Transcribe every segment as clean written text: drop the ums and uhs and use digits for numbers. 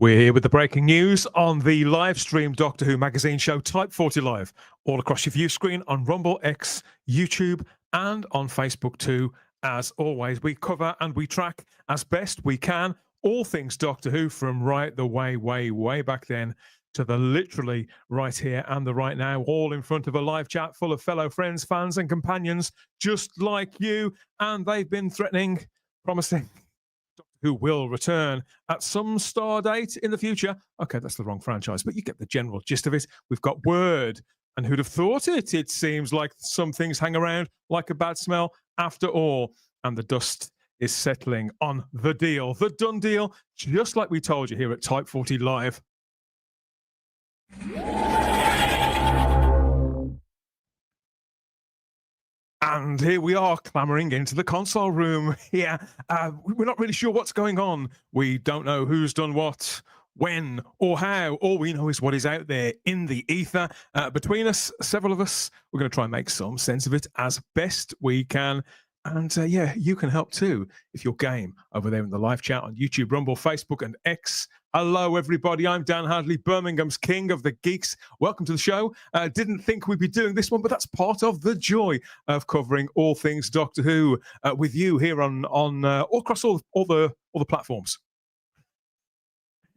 We're here with the breaking news on the live stream Doctor Who magazine show Type 40 Live, all across your view screen on Rumble, X, YouTube, and on Facebook too. As always, we cover and we track as best we can all things Doctor Who from right the way back then to the literally right here and the right now, all in front of a live chat full of fellow friends, fans, and companions just like you. And they've been threatening, promising who will return at some star date in the future. Okay, that's the wrong franchise, but you get the general gist of it. We've got word, and who'd have thought it? It seems like some things hang around like a bad smell after all, and the dust is settling on the deal, the done deal, just like we told you here at Type 40 Live. And here we are clambering into the console room here. We're not really sure what's going on. We don't know who's done what, when, or how. All we know is what is out there in the ether. Between us, several of us, we're going to try and make some sense of it as best we can. And yeah, you can help too if you're game over there in the live chat on YouTube, Rumble, Facebook, and X. Hello, everybody. I'm Dan Hadley, Birmingham's king of the geeks. Welcome to the show. Didn't think we'd be doing this one, but that's part of the joy of covering all things Doctor Who with you here on all across all the platforms.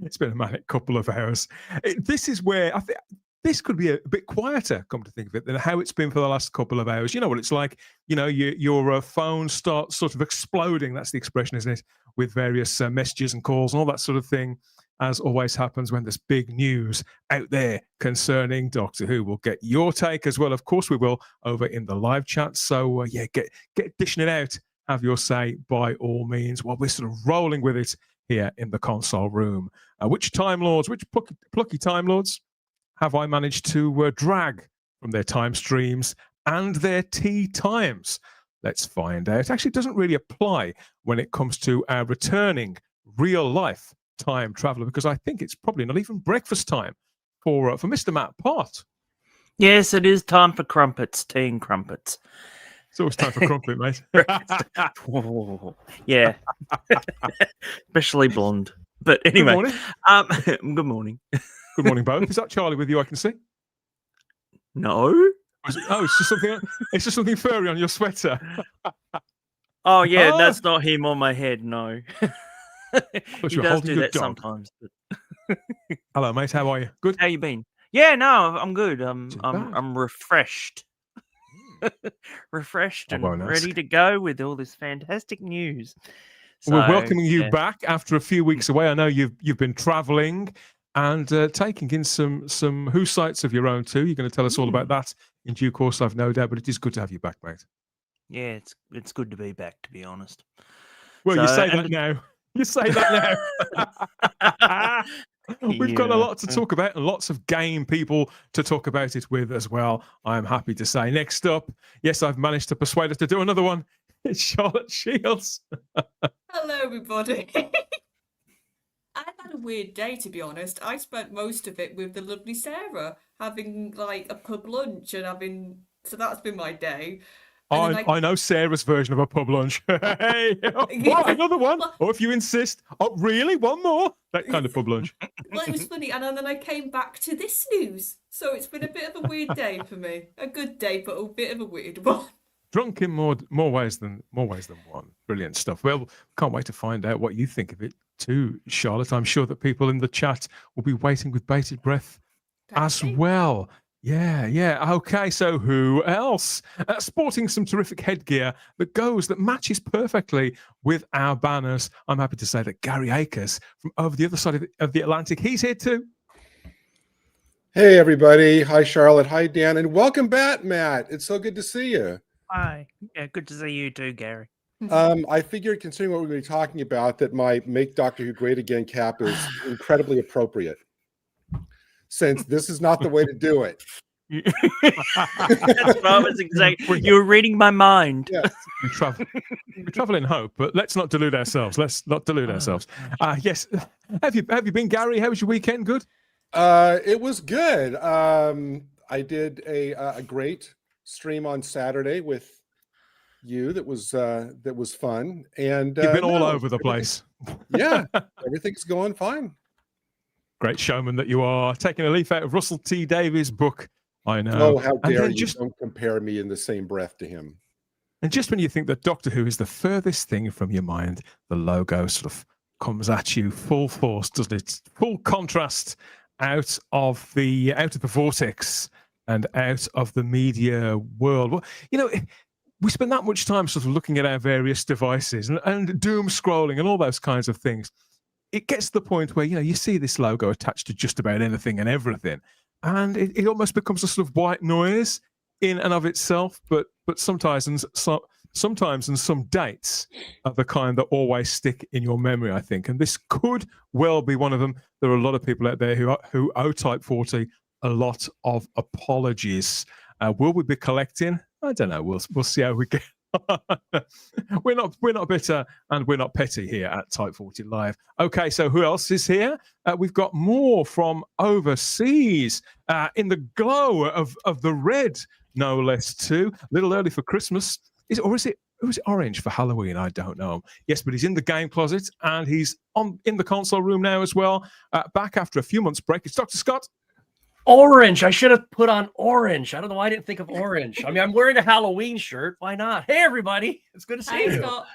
It's been a manic couple of hours. This is where I think this could be a bit quieter, come to think of it, than how it's been for the last couple of hours. You know what it's like? You know, your phone starts sort of exploding. That's the expression, isn't it? With various messages and calls and all that sort of thing, as always happens when there's big news out there concerning Doctor Who. We'll get your take as well. Of course, we will over in the live chat. So, yeah, get dishing it out. Have your say by all means while we're sort of rolling with it here in the console room. Which Time Lords, which plucky Time Lords have I managed to drag from their time streams and their tea times? Let's find out. Actually, it doesn't really apply when it comes to our returning real-life time traveller, because I think it's probably not even breakfast time for Mr. Matt Pott. Yes, it is time for crumpets, tea and crumpets. It's always time for crumpet, mate. Yeah, especially blonde. But anyway, Good morning. Good morning. Good morning, both. Is that Charlie with you? I can see. No. Oh, it's just something furry on your sweater. Oh yeah, that's not him on my head. No. He does do that dog. Sometimes. But... Hello, mate. How are you? Good. How you been? Yeah, no, I'm good. I'm refreshed. Refreshed and ready to go with all this fantastic news. So, we're welcoming you back after a few weeks away. I know you've been travelling and taking in some Who sites of your own too. You're going to tell us all about that in due course, I've no doubt. But it is good to have you back, mate. Yeah, it's good to be back, to be honest. Well, you say that now. You say that now. We've got a lot to talk about and lots of game people to talk about it with as well, I'm happy to say. Next up, yes, I've managed to persuade us to do another one. It's Charlotte Shields. Hello, everybody. I've had a weird day, to be honest. I spent most of it with the lovely Sarah, having like a pub lunch and so that's been my day. I know Sarah's version of a pub lunch. Hey, what, another one? Or if you insist, oh, really? One more? That kind of pub lunch. Well, it was funny. And then I came back to this news. So it's been a bit of a weird day for me. A good day, but a bit of a weird one. Drunk in more ways than one. Brilliant stuff. Well, can't wait to find out what you think of it too, Charlotte. I'm sure that people in the chat will be waiting with bated breath as well. Yeah. Okay, so who else? Sporting some terrific headgear that matches perfectly with our banners. I'm happy to say that Gary Akers from over the other side of the Atlantic, he's here too. Hey, everybody. Hi, Charlotte. Hi, Dan. And welcome back, Matt. It's so good to see you. Hi. Yeah, good to see you too, Gary. I figured, considering what we're going to be talking about, that my Make Doctor Who Great Again cap is incredibly appropriate, since this is not the way to do it. That's what I was exactly. You were reading my mind. Yes. We travel in hope, but let's not delude ourselves. Yes. Have you been, Gary? How was your weekend? Good. It was good. I did a great stream on Saturday with you. That was fun. And you've been all over the place. Yeah, everything's going fine. Great showman that you are, taking a leaf out of Russell T Davies' book. I know. Oh, how And dare then you! Don't compare me in the same breath to him. And just when you think that Doctor Who is the furthest thing from your mind, the logo sort of comes at you full force, doesn't it? Full contrast out of the vortex and out of the media world. Well, you know, we spend that much time sort of looking at our various devices and doom scrolling and all those kinds of things. It gets to the point where, you know, you see this logo attached to just about anything and everything, and it almost becomes a sort of white noise in and of itself. But sometimes and some dates are the kind that always stick in your memory, I think. And this could well be one of them. There are a lot of people out there who owe Type 40 a lot of apologies. Will we be collecting? I don't know. We'll see how we get. We're not bitter and we're not petty here at Type 40 Live. Okay, so who else is here? We've got more from overseas in the glow of the red, no less too. A little early for Christmas. Is it orange for Halloween? I don't know. Yes, but he's in the game closet and he's in the console room now as well. Back after a few months break. It's Dr. Scott. Orange. I should have put on orange. I don't know why I didn't think of orange. I mean, I'm wearing a Halloween shirt. Why not? Hey, everybody. It's good to see you. Scott.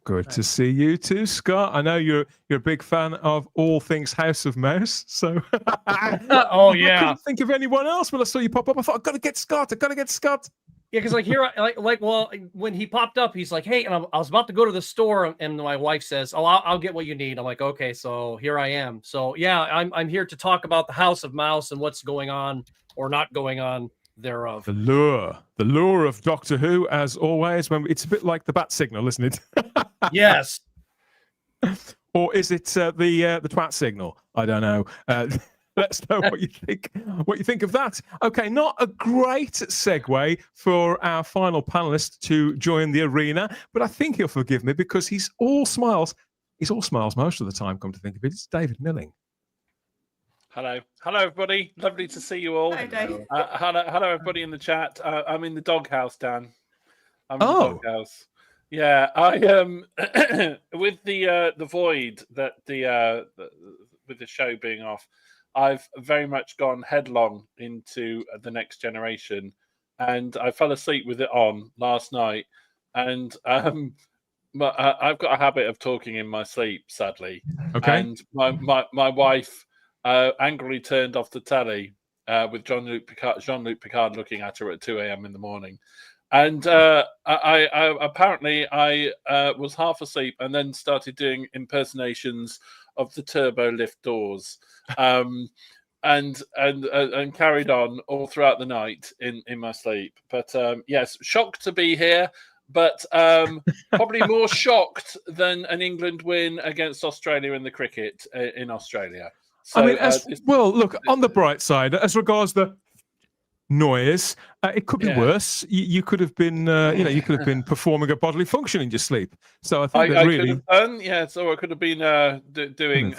Good to see you too, Scott. I know you're a big fan of all things House of Mouse. So oh yeah. I couldn't think of anyone else when I saw you pop up. I thought, I've got to get Scott. Yeah, because like here, well, when he popped up, he's like, "Hey," and I was about to go to the store, and my wife says, "Oh, I'll get what you need." I'm like, "Okay," so here I am. So yeah, I'm here to talk about the House of Mouse and what's going on or not going on thereof. The lure of Doctor Who, as always. When it's a bit like the bat signal, isn't it? Yes. Or is it the twat signal? I don't know. Let us know what you think. What you think of that? Okay, not a great segue for our final panelist to join the arena, but I think he'll forgive me because he's all smiles. He's all smiles most of the time. Come to think of it, it's David Milling. Hello, everybody. Lovely to see you all. Hi, Dave. Hello, everybody in the chat. I'm in the doghouse, Dan. I'm in Oh. the doghouse. Yeah, I with the void that with the show being off, I've very much gone headlong into the Next Generation, and I fell asleep with it on last night. And but I've got a habit of talking in my sleep, sadly. Okay. And my wife angrily turned off the telly with Jean-Luc Picard looking at her at 2 a.m. in the morning. And I apparently was half asleep and then started doing impersonations of the turbo lift doors, and carried on all throughout the night in my sleep. But yes, shocked to be here, but probably more shocked than an England win against Australia in the cricket in Australia. So, I mean, well, look, on the bright side, as regards the noise, it could be worse. You could have been, you could have been performing a bodily function in your sleep. So I think that really, could have done, so I could have been doing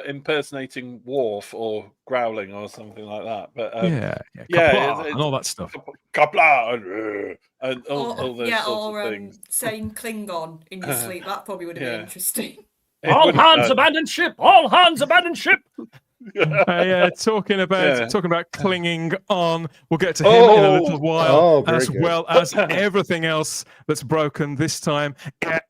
impersonating Worf or growling or something like that. But Kapla and all that stuff. Kapla and all those sorts of things. Saying Klingon in your sleep. That probably would have been interesting. All hands abandon ship! All hands abandon ship! Talking about clinging on. We'll get to him in a little while, as well as everything else that's broken this time.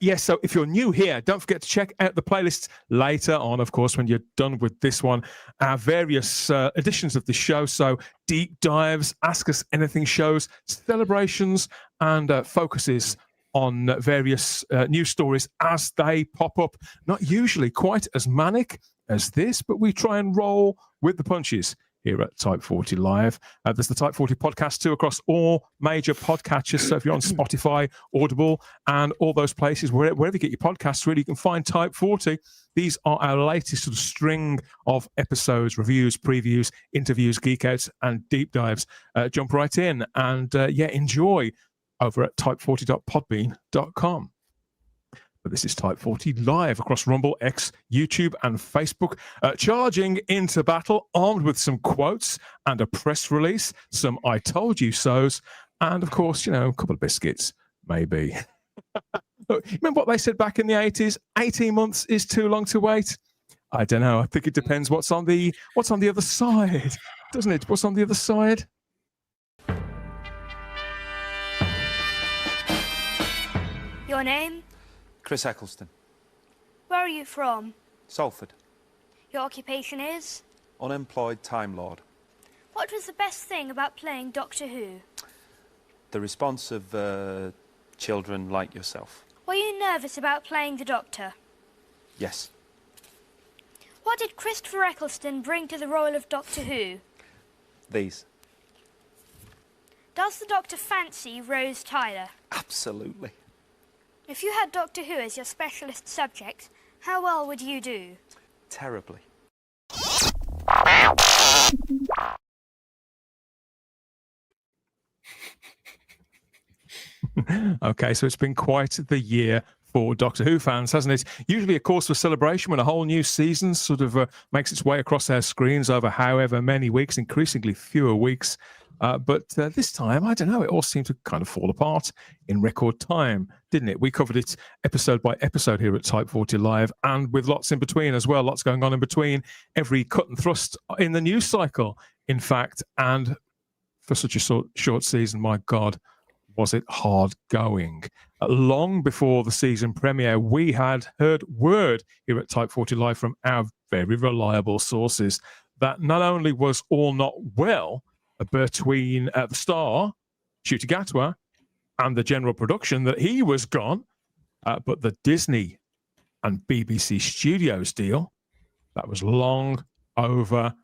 Yes, so if you're new here, don't forget to check out the playlists later on, of course, when you're done with this one. Our various editions of the show, so deep dives, Ask Us Anything shows, celebrations, and focuses on various news stories as they pop up. Not usually quite as manic as this, but we try and roll with the punches here at Type 40 Live. There's the Type 40 podcast too across all major podcatchers. So if you're on Spotify, Audible, and all those places, wherever you get your podcasts, really, you can find Type 40. These are our latest sort of string of episodes, reviews, previews, interviews, geek outs, and deep dives. Jump right in and enjoy over at type40.podbean.com. But this is Type 40 Live across Rumble, X, YouTube, and Facebook, charging into battle, armed with some quotes and a press release, some I told you so's, and of course, a couple of biscuits, maybe. Look, remember what they said back in the 80s? 18 months is too long to wait. I don't know. I think it depends what's on the other side, doesn't it? What's on the other side? Your name? Chris Eccleston, Where are you from? Salford, Your occupation is? unemployed Time Lord. What was the best thing about playing Doctor Who? The response of children like yourself. Were you nervous about playing the Doctor? Yes. What did Christopher Eccleston bring to the role of Doctor Who? These. Does the Doctor fancy Rose Tyler? Absolutely. If you had Doctor Who as your specialist subject, how well would you do? Terribly. Okay, so it's been quite the year for Doctor Who fans, hasn't it? Usually a cause for celebration when a whole new season sort of makes its way across our screens over however many weeks, increasingly fewer weeks. But this time, I don't know, it all seemed to kind of fall apart in record time, didn't it? We covered it episode by episode here at Type 40 Live, and with lots in between as well, lots going on in between every cut and thrust in the news cycle, in fact. And for such a short season, my God, was it hard going. Long before the season premiere, we had heard word here at Type 40 Live from our very reliable sources that not only was all not well between the star, Ncuti Gatwa, and the general production, that he was gone, but the Disney and BBC Studios deal, that was long overdue.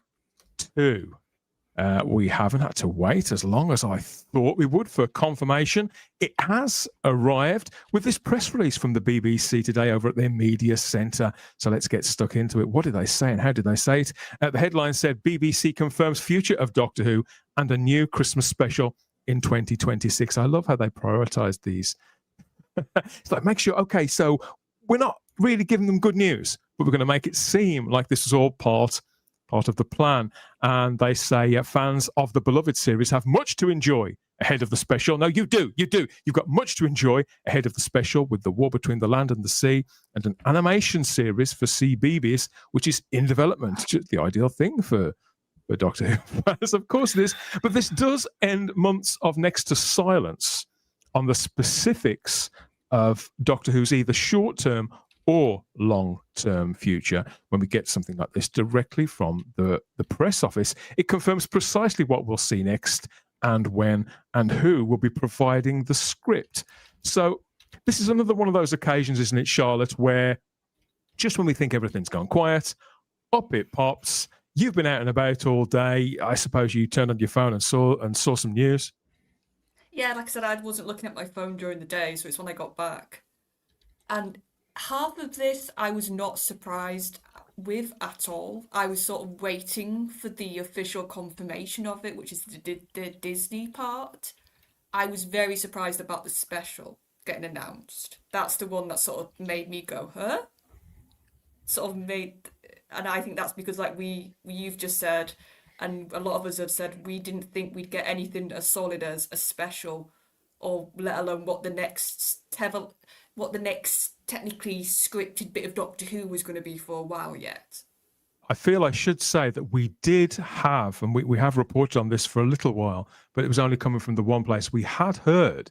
We haven't had to wait as long as I thought we would for confirmation. It has arrived with this press release from the BBC today over at their media centre. So let's get stuck into it. What did they say and how did they say it? The headline said, BBC confirms future of Doctor Who and a new Christmas special in 2026. I love how they prioritise these. It's like, make sure, okay, so we're not really giving them good news, but we're going to make it seem like this is all part of the plan. And they say fans of the beloved series have much to enjoy ahead of the special. No, you do. You've got much to enjoy ahead of the special, with the war between the land and the sea and an animation series for CBeebies, which is in development. Just the ideal thing for Doctor Who fans, of course it is. But this does end months of next to silence on the specifics of Doctor Who's either short-term or long-term future. When we get something like this directly from the press office, it confirms precisely what we'll see next and when and who will be providing the script. So this is another one of those occasions, isn't it, Charlotte, where just when we think everything's gone quiet, up it pops. You've been out and about all day. I suppose you turned on your phone and saw some news. Yeah, like I said, I wasn't looking at my phone during the day, so it's when I got back. And half of this I was not surprised with at all. I was sort of waiting for the official confirmation of it, which is the Disney part. I was very surprised about the special getting announced. That's the one that sort of made me go, huh? And I think that's because, like you've just said, and a lot of us have said, we didn't think we'd get anything as solid as a special, or let alone what the next technically scripted bit of Doctor Who was going to be for a while yet. I feel I should say that we did have, and we have reported on this for a little while, but it was only coming from the one place. We had heard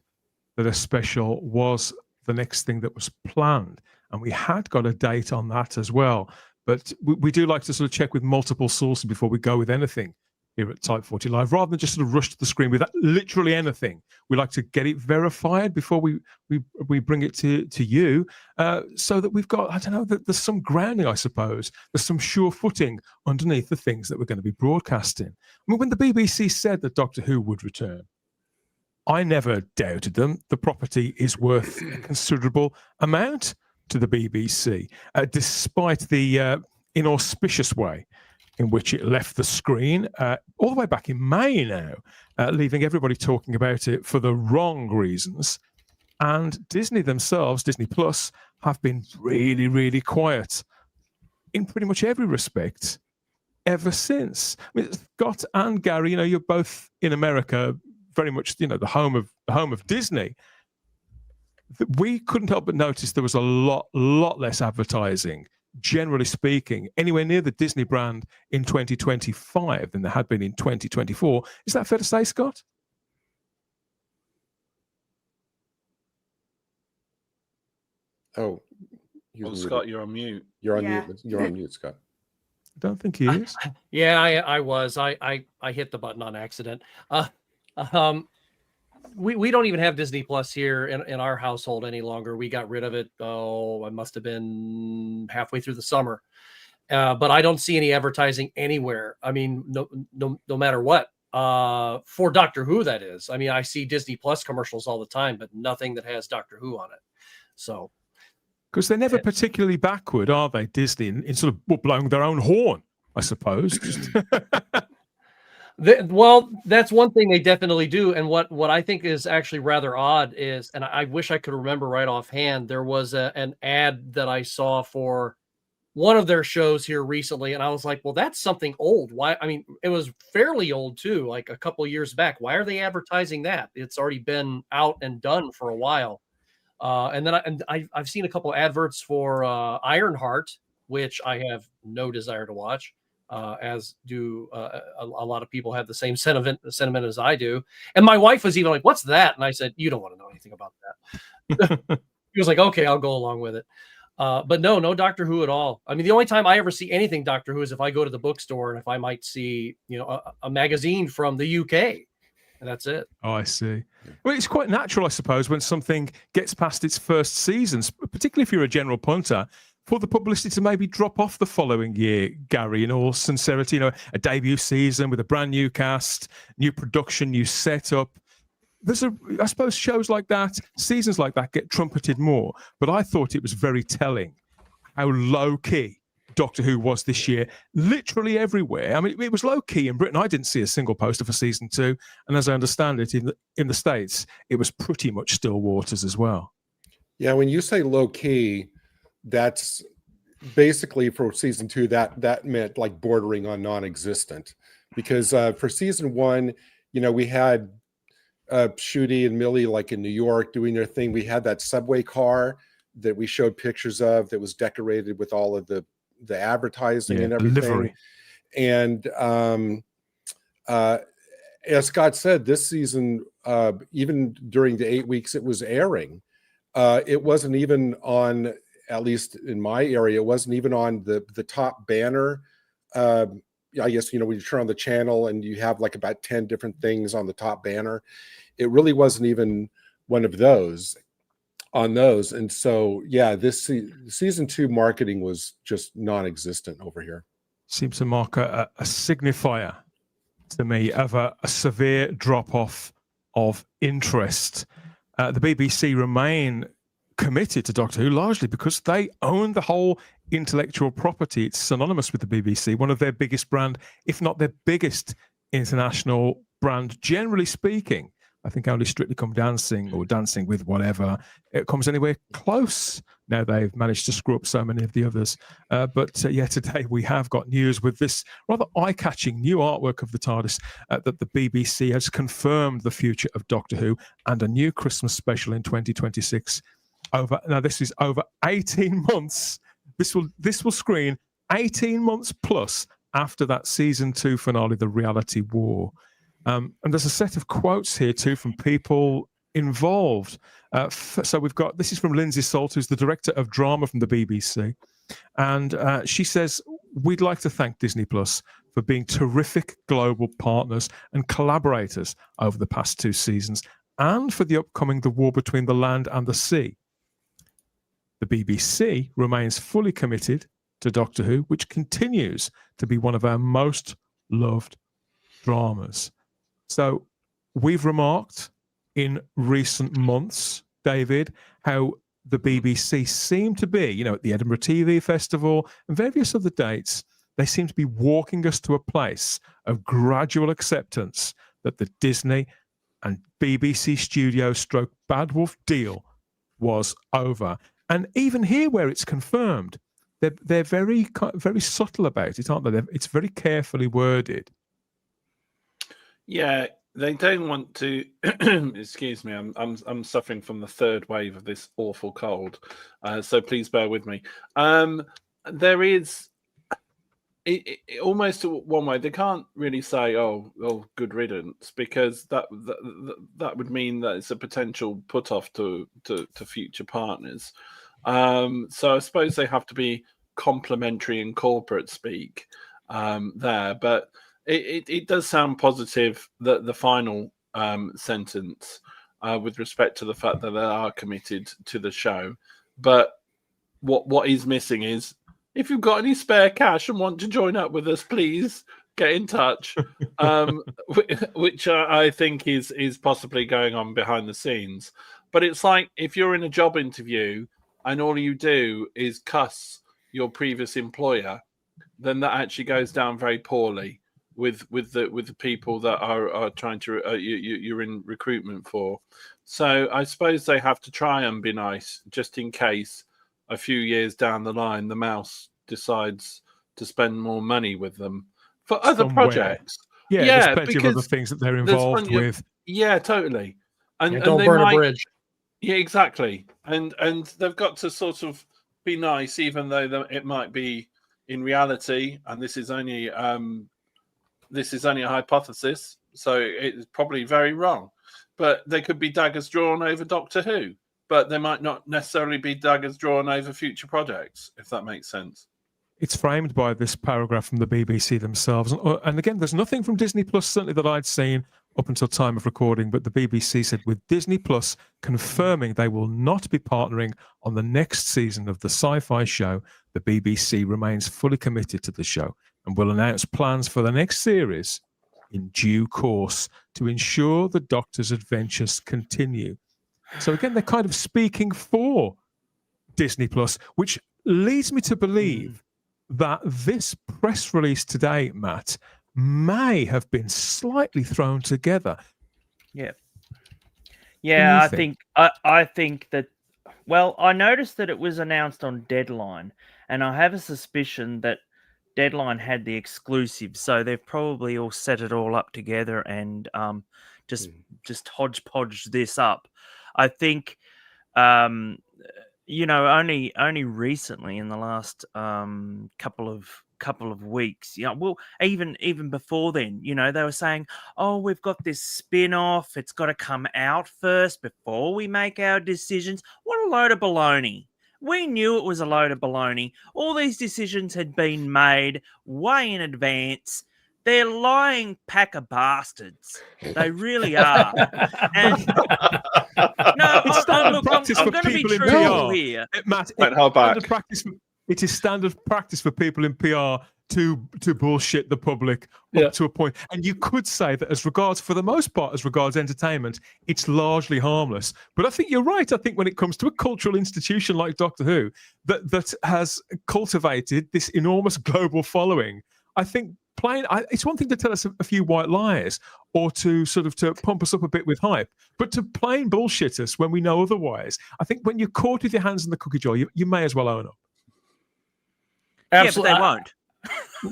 that a special was the next thing that was planned, and we had got a date on that as well. But we do like to sort of check with multiple sources before we go with anything here at Type 40 Live, rather than just sort of rush to the screen with literally anything. We like to get it verified before we bring it to you, so that we've got, I don't know, that there's some grounding, I suppose. There's some sure footing underneath the things that we're going to be broadcasting. I mean, when the BBC said that Doctor Who would return, I never doubted them. The property is worth a considerable amount to the BBC, despite the inauspicious way in which it left the screen all the way back in May now, leaving everybody talking about it for the wrong reasons. And Disney themselves, Disney Plus, have been really, really quiet in pretty much every respect ever since. I mean, Scott and Gary, you're both in America, very much, the home of Disney. We couldn't help but notice there was a lot less advertising generally speaking, anywhere near the Disney brand in 2025 than there had been in 2024. Is that fair to say, Scott? Oh, Scott, you're on mute. You're on Yeah. mute. You're on mute, Scott. I don't think he is. Yeah, I was. I hit the button on accident. We don't even have Disney Plus here in our household any longer. We got rid of it. Oh, I must have been halfway through the summer. But I don't see any advertising anywhere. I mean, no matter what. For Doctor Who, that is. I mean, I see Disney Plus commercials all the time, but nothing that has Doctor Who on it. So, because they're never particularly backward, are they, Disney, in sort of blowing their own horn, I suppose. Well, that's one thing they definitely do. And what I think is actually rather odd is, and I wish I could remember right offhand, there was an ad that I saw for one of their shows here recently, and I was like, well, that's something old. Why? I mean, it was fairly old too, like a couple of years back. Why are they advertising that? It's already been out and done for a while. And then I've seen a couple of adverts for Ironheart, which I have no desire to watch, as do a lot of people have the same sentiment as I do. And my wife was even like, "What's that?" And I said, "You don't want to know anything about that." He was like, "Okay, I'll go along with it." But no Doctor Who at all. I mean, the only time I ever see anything Doctor Who is if I go to the bookstore and if I might see, a magazine from the UK. And that's it. Oh, I see. Well, it's quite natural, I suppose, when something gets past its first seasons, particularly if you're a general punter, for the publicity to maybe drop off the following year, Gary, in all sincerity. A debut season with a brand new cast, new production, new setup. I suppose shows like that, seasons like that get trumpeted more. But I thought it was very telling how low-key Doctor Who was this year, literally everywhere. I mean, it was low key in Britain. I didn't see a single poster for season 2, and as I understand it, in the States, it was pretty much still waters as well. Yeah, when you say low key, that's basically for season 2. That meant like bordering on non-existent, because for season 1, we had Shooty and Millie like in New York doing their thing. We had that subway car that we showed pictures of that was decorated with all of the advertising and everything. Livery. And as Scott said, this season, even during the 8 weeks it was airing, it wasn't even on, at least in my area, it wasn't even on the top banner. I guess, when you turn on the channel and you have like about 10 different things on the top banner, it really wasn't even one of those on those. And so, yeah, this season 2 marketing was just non-existent over here. Seems to mark a signifier to me of a severe drop-off of interest. The BBC remain committed to Doctor Who largely because they own the whole intellectual property. It's synonymous with the BBC, one of their biggest brand, if not their biggest international brand, generally speaking. I think only Strictly Come Dancing or Dancing with whatever it comes anywhere close. Now they've managed to screw up so many of the others. But today we have got news with this rather eye-catching new artwork of the TARDIS that the BBC has confirmed the future of Doctor Who and a new Christmas special in 2026. This is over 18 months. This will screen 18 months plus after that season 2 finale, The Reality War. And there's a set of quotes here too from people involved. So we've got, this is from Lindsay Salt, who's the director of drama from the BBC. And she says, "We'd like to thank Disney Plus for being terrific global partners and collaborators over the past 2 seasons and for the upcoming The War Between the Land and the Sea. The BBC remains fully committed to Doctor Who, which continues to be one of our most loved dramas." So we've remarked in recent months, David, how the BBC seem to be, at the Edinburgh TV Festival and various other dates, they seem to be walking us to a place of gradual acceptance that the Disney and BBC Studios / Bad Wolf deal was over. And even here where it's confirmed, they're very, very subtle about it, aren't they? It's very carefully worded. Yeah, they don't want to. Excuse me, I'm suffering from the 3rd wave of this awful cold, so please bear with me. there is almost one way. They can't really say, "Oh, good riddance," because that would mean that it's a potential put off to future partners. So I suppose they have to be complimentary in corporate speak there, but it does sound positive that the final sentence with respect to the fact that they are committed to the show. But what is missing is, if you've got any spare cash and want to join up with us, please get in touch. Which I think is possibly going on behind the scenes. But it's like, if you're in a job interview and all you do is cuss your previous employer, then that actually goes down very poorly with the people that are trying to you're in recruitment for. So I suppose they have to try and be nice, just in case a few years down the line the mouse decides to spend more money with them for other Somewhere. projects. Yeah, Yeah, there's plenty of other because things that they're there's involved plenty of- with. Yeah, totally. And Don't they burn might, a bridge. yeah, exactly. And they've got to sort of be nice, even though it might be in reality, and this is only a hypothesis, so it's probably very wrong. But they could be daggers drawn over Doctor Who, but they might not necessarily be daggers drawn over future projects, if that makes sense. It's framed by this paragraph from the BBC themselves. And again, there's nothing from Disney Plus, certainly that I'd seen up until time of recording, but the BBC said, with Disney Plus confirming they will not be partnering on the next season of the sci-fi show, the BBC remains fully committed to the show and will announce plans for the next series in due course to ensure the Doctor's adventures continue. So again, they're kind of speaking for Disney Plus, which leads me to believe that this press release today, Matt, may have been slightly thrown together. Yeah. do Yeah, you I think that, well, I noticed that it was announced on Deadline, and I have a suspicion that Deadline had the exclusive, so they've probably all set it all up together and just hodgepodge this up. I think only recently in the last couple of weeks, well, even before then, they were saying, oh, we've got this spin-off, it's got to come out first before we make our decisions. What a load of baloney. We knew it was a load of baloney. All these decisions had been made way in advance. They're lying pack of bastards. They really are. And no, It's standard practice I'm for going to be people in truthful PR. here. Matt, Right, hold back. it is standard practice for people in PR to bullshit the public Yeah. up to a point. And you could say that for the most part, as regards entertainment, it's largely harmless. But I think you're right. I think when it comes to a cultural institution like Doctor Who, that has cultivated this enormous global following, I think it's one thing to tell us a few white lies or to sort of to pump us up a bit with hype, but to plain bullshit us when we know otherwise. I think when you're caught with your hands in the cookie jar, you may as well own up. Absolutely. Yeah, but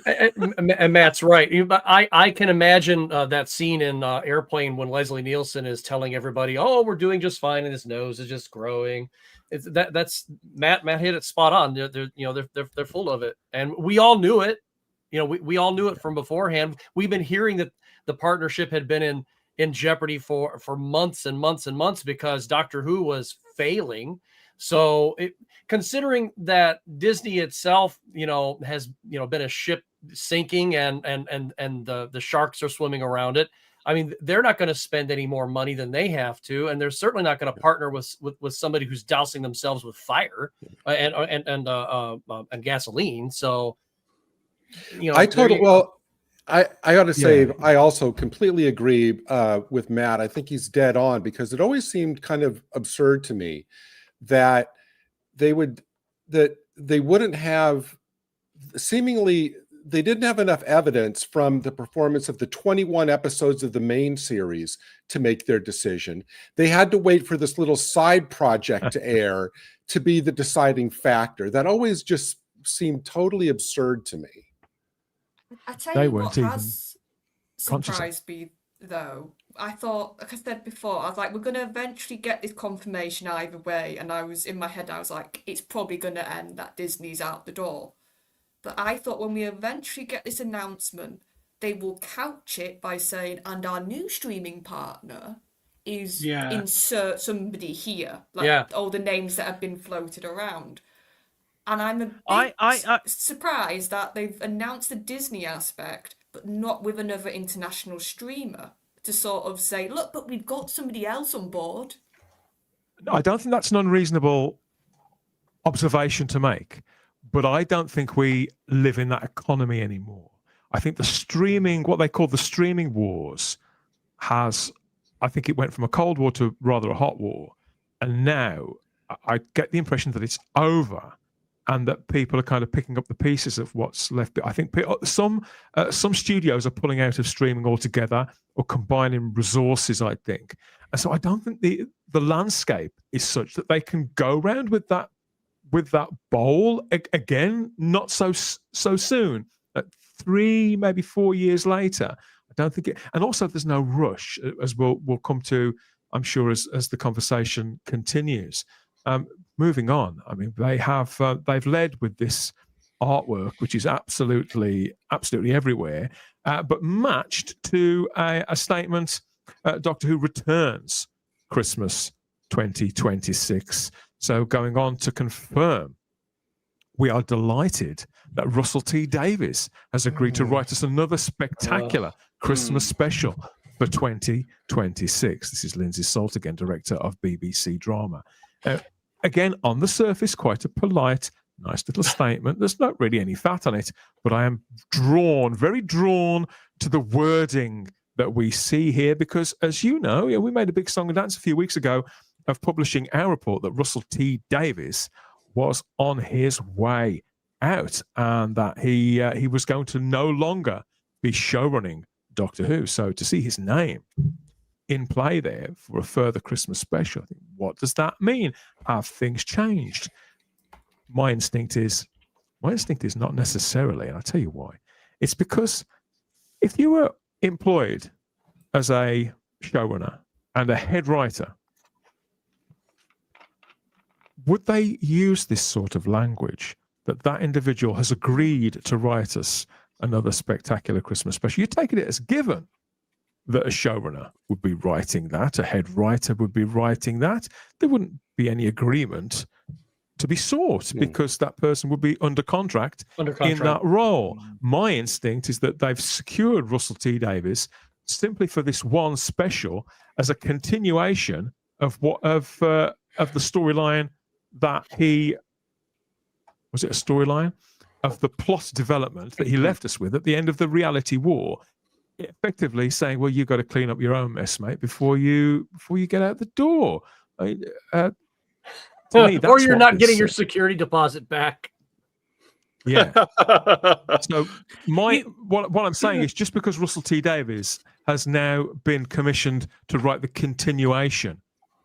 they won't. And Matt's right. I can imagine that scene in Airplane when Leslie Nielsen is telling everybody, "Oh, we're doing just fine, and his nose is just growing." That's Matt hit it spot on. They're full of it, and we all knew it. We all knew it from beforehand. We've been hearing that the partnership had been in jeopardy for months and months and months because Doctor Who was failing. So considering that Disney itself, has, been a ship sinking and the sharks are swimming around it. I mean, they're not going to spend any more money than they have to, and they're certainly not going to partner with somebody who's dousing themselves with fire and gasoline. So, I got to say, I also completely agree with Matt. I think he's dead on, because it always seemed kind of absurd to me that they wouldn't have, seemingly they didn't have enough evidence from the performance of the 21 episodes of the main series to make their decision. They had to wait for this little side project to air to be the deciding factor. That always just seemed totally absurd to me. I tell They you weren't what even has conscious of. surprised me, though. I thought, like I said before, I was like, we're going to eventually get this confirmation either way. And I was in my head, I was like, it's probably going to end that Disney's out the door. But I thought when we eventually get this announcement, they will couch it by saying, and our new streaming partner is Yeah. insert somebody here, like Yeah. all the names that have been floated around. And I'm a bit I surprised that they've announced the Disney aspect, but not with another international streamer to sort of say, look, but we've got somebody else on board. I don't think that's an unreasonable observation to make, but I don't think we live in that economy anymore. I think the streaming, what they call the streaming wars, I think it went from a Cold War to rather a hot war. And now I get the impression that it's over and that people are kind of picking up the pieces of what's left. I think some studios are pulling out of streaming altogether or combining resources, I think. And so I don't think the landscape is such that they can go around with that bowl again, not so soon. 3, maybe 4 years later, I don't think it. And also, there's no rush, as we'll come to, I'm sure, as the conversation continues. Moving on, I mean, they've led with this artwork, which is absolutely everywhere, but matched to a statement: Doctor Who returns Christmas 2026. So going on to confirm, we are delighted that Russell T Davies has agreed to write us another spectacular Christmas special for 2026. This is Lindsay Salt again, director of BBC Drama. Again, on the surface, quite a polite, nice little statement. There's not really any fat on it, but I am very drawn to the wording that we see here because, as you know, we made a big song and dance a few weeks ago of publishing our report that Russell T Davies was on his way out and that he was going to no longer be showrunning Doctor Who. So to see his name in play there for a further Christmas special, I think, what does that mean? Have things changed? My instinct is not necessarily, and I'll tell you why. It's because if you were employed as a showrunner and a head writer, would they use this sort of language that individual has agreed to write us another spectacular Christmas special? You're taking it as given that a showrunner would be writing that, a head writer would be writing that. There wouldn't be any agreement to be sought because that person would be under contract in that role. My instinct is that they've secured Russell T Davies simply for this one special as a continuation of the storyline that was it a storyline of the plot development that he left us with at the end of the reality war, effectively saying, well, you've got to clean up your own mess, mate, before you get out the door. I mean, to me, or you're not getting your security deposit back. Yeah. So what I'm saying is, just because Russell T Davies has now been commissioned to write the continuation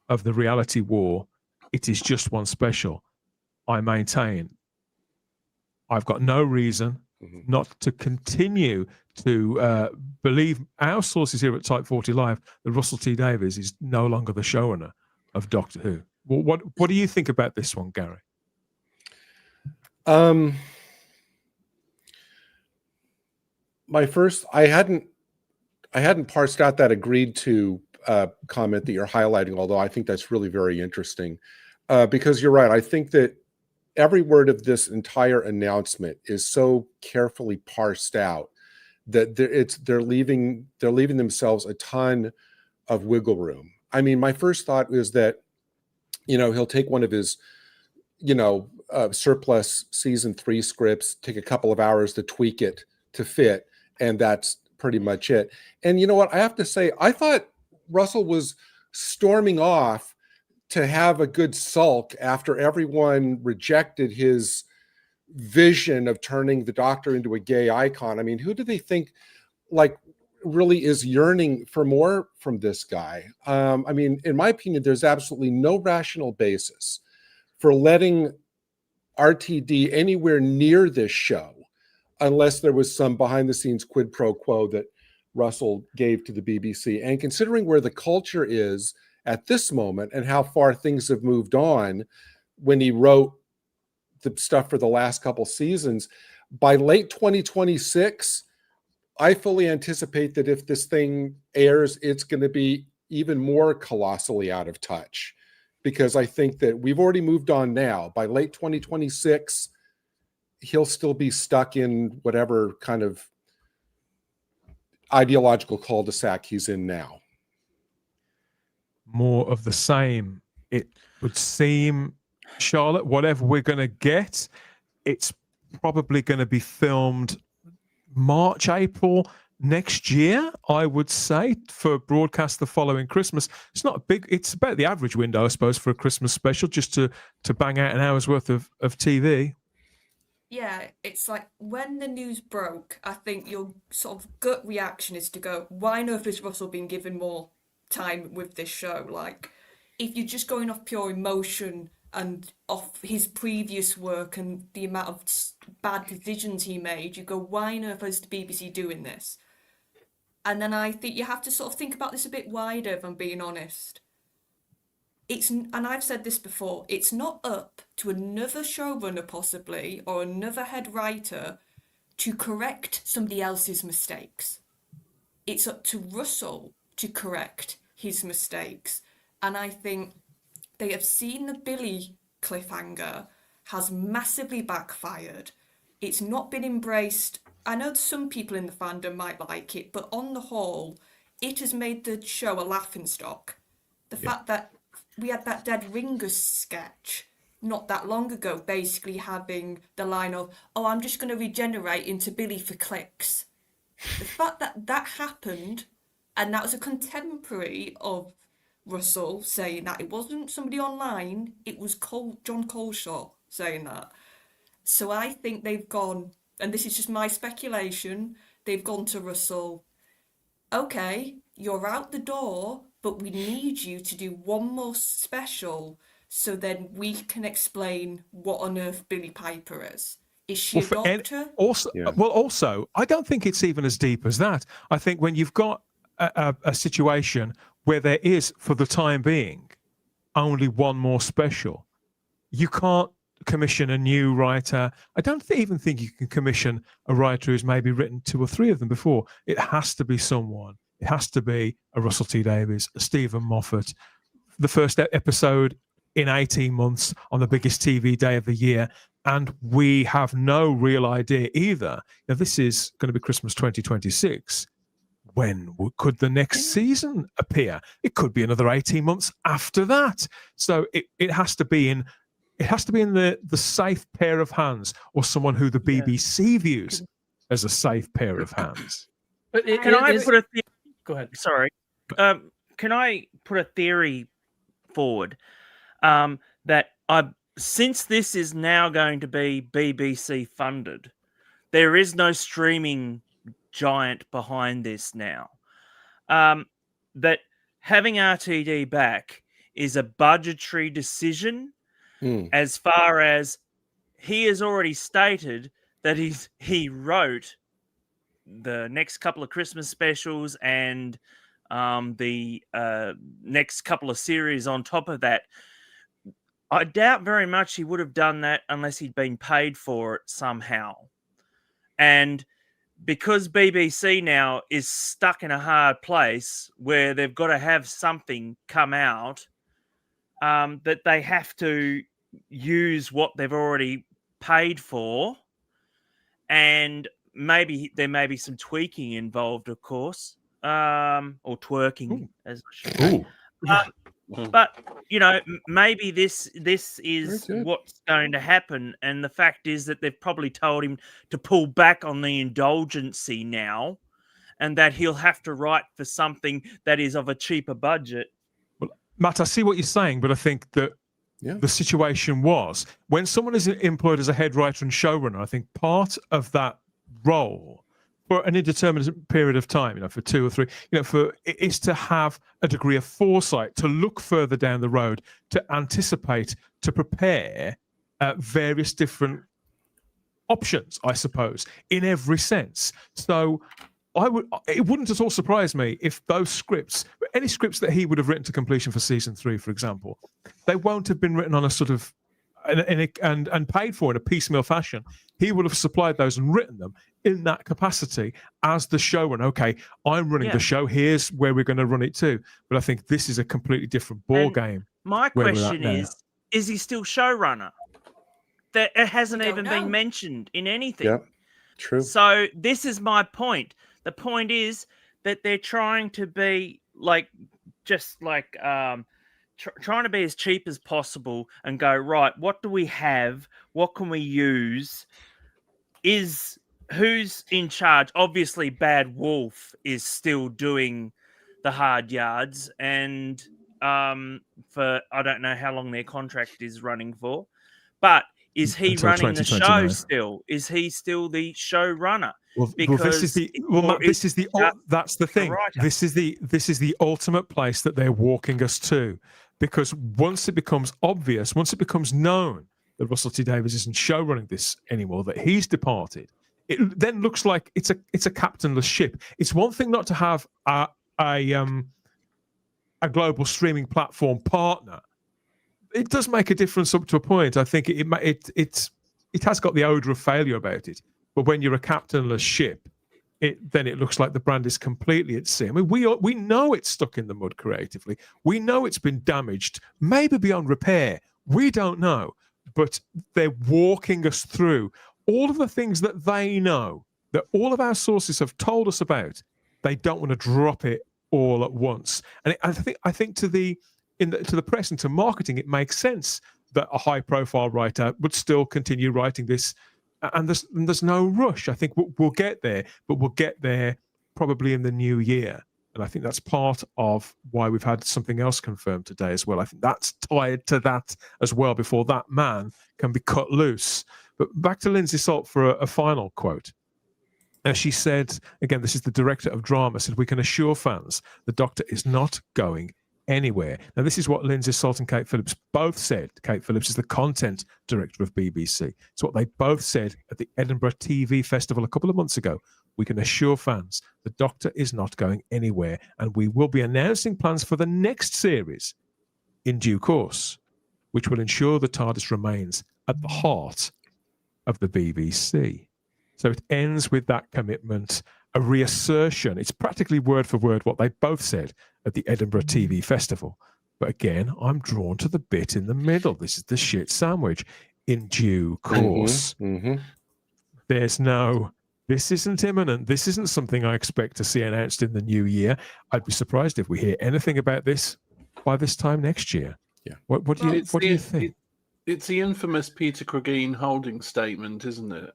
of the reality war, it is just one special. I maintain I've got no reason not to continue to believe our sources here at Type 40 Live that Russell T Davies is no longer the showrunner of Doctor Who. What do you think about this one, Gary? I hadn't parsed out that agreed to comment that you're highlighting, although I think that's really very interesting because you're right. I think that every word of this entire announcement is so carefully parsed out that they're leaving themselves a ton of wiggle room. I mean, my first thought is that, he'll take one of his, surplus season 3 scripts, take a couple of hours to tweak it to fit, and that's pretty much it. And you know what? I have to say, I thought Russell was storming off to have a good sulk after everyone rejected his vision of turning the Doctor into a gay icon. I mean, who do they think really is yearning for more from this guy? I mean, in my opinion, there's absolutely no rational basis for letting RTD anywhere near this show unless there was some behind the scenes quid pro quo that Russell gave to the BBC. And considering where the culture is at this moment and how far things have moved on when he wrote the stuff for the last couple seasons, by late 2026, I fully anticipate that if this thing airs, it's going to be even more colossally out of touch, because I think that we've already moved on now. By late 2026, he'll still be stuck in whatever kind of ideological cul-de-sac he's in now. More of the same, it would seem, Charlotte. Whatever we're going to get, it's probably going to be filmed March, April next year, I would say, for broadcast the following Christmas. It's not a big, it's about the average window, I suppose, for a Christmas special, just to bang out an hour's worth of TV. Yeah, it's like when the news broke, I think your sort of gut reaction is to go, why on earth has Russell been given more time with this show? Like, if you're just going off pure emotion and off his previous work and the amount of bad decisions he made, you go, why on earth is the BBC doing this? And then I think you have to sort of think about this a bit wider, if I'm being honest. And I've said this before, it's not up to another showrunner possibly, or another head writer, to correct somebody else's mistakes. It's up to Russell to correct his mistakes. And I think they have seen the Billy cliffhanger has massively backfired. It's not been embraced. I know some people in the fandom might like it, but on the whole, it has made the show a laughingstock. The fact that we had that Dead Ringers sketch not that long ago, basically having the line of, oh, I'm just going to regenerate into Billy for clicks. The fact that that happened, and that was a contemporary of Russell saying that, it wasn't somebody online, it was John Coleshaw saying that. So I think they've gone, and this is just my speculation, they've gone to Russell, okay, you're out the door, but we need you to do one more special so then we can explain what on earth Billie Piper is. Is she a doctor? Also, I don't think it's even as deep as that. I think when you've got a situation where there is, for the time being, only one more special, you can't commission a new writer. I don't even think you can commission a writer who's maybe written 2 or 3 of them before. It has to be someone. It has to be a Russell T Davies, a Stephen Moffat. The first episode in 18 months on the biggest TV day of the year. And we have no real idea either. Now, this is going to be Christmas 2026. When could the next season appear? It could be another 18 months after that. So it has to be in the safe pair of hands, or someone who the BBC views as a safe pair of hands. But go ahead. Sorry. Can I put a theory forward that since this is now going to be BBC funded, there is no streaming giant behind this now. That having RTD back is a budgetary decision, as far as he has already stated that he wrote the next couple of Christmas specials and the next couple of series on top of that. I doubt very much he would have done that unless he'd been paid for it somehow. And because BBC now is stuck in a hard place where they've got to have something come out, that they have to use what they've already paid for, and maybe there may be some tweaking involved, of course, or twerking, as I should say. But maybe this is what's going to happen, and the fact is that they've probably told him to pull back on the indulgency now, and that he'll have to write for something that is of a cheaper budget. Well, Matt, I see what you're saying, but I think that the situation was when someone is employed as a head writer and showrunner, I think part of that role for an indeterminate period of time, for 2 or 3, is to have a degree of foresight, to look further down the road, to anticipate, to prepare various different options, I suppose, in every sense. So it wouldn't at all surprise me if those scripts, any scripts that he would have written to completion for season 3, for example, they won't have been written on a sort of and paid for in a piecemeal fashion. He would have supplied those and written them in that capacity as the showrunner. Okay, I'm running the show. Here's where we're going to run it to. But I think this is a completely different ball And game. My where we're at question now. is he still showrunner? That it hasn't We don't even know. been mentioned in anything. Yeah, true. So this is my point. The point is that they're trying to be like, just like trying to be as cheap as possible and go, right, what do we have? What can we use? Who's in charge? Obviously, Bad Wolf is still doing the hard yards, and for I don't know how long their contract is running for, but is he Until running the show 2029. still? Is he still the showrunner? Well, Because Matt, that's the thing. writer. This is the ultimate place that they're walking us to, because once it becomes obvious, once it becomes known that Russell T Davies isn't show running this anymore, that he's departed, it then looks like it's a captainless ship. It's one thing not to have a global streaming platform partner. It does make a difference up to a point. I think it has got the odor of failure about it. But when you're a captainless ship, then it looks like the brand is completely at sea. I mean, we know it's stuck in the mud creatively. We know it's been damaged, maybe beyond repair. We don't know. But they're walking us through all of the things that they know, that all of our sources have told us about. They don't want to drop it all at once. And I think to the press and to marketing, it makes sense that a high-profile writer would still continue writing this. And there's no rush. I think we'll get there, but we'll get there probably in the new year. And I think that's part of why we've had something else confirmed today as well. I think that's tied to that as well before that man can be cut loose. But back to Lindsay Salt for a final quote. She said, again, this is the director of drama, said, "We can assure fans the Doctor is not going anywhere." Now, this is what Lindsay Salt and Kate Phillips both said. Kate Phillips is the content director of BBC. It's what they both said at the Edinburgh TV Festival a couple of months ago. "We can assure fans the Doctor is not going anywhere, and we will be announcing plans for the next series in due course, which will ensure the TARDIS remains at the heart of the BBC." So it ends with that commitment, a reassertion. It's practically word for word what they both said at the Edinburgh TV Festival. But again, I'm drawn to the bit in the middle. This is the shit sandwich. "In due course." There's no, this isn't imminent. This isn't something I expect to see announced in the new year. I'd be surprised if we hear anything about this by this time next year. Yeah. What do you think? It's the infamous Peter Cregeen holding statement, isn't it?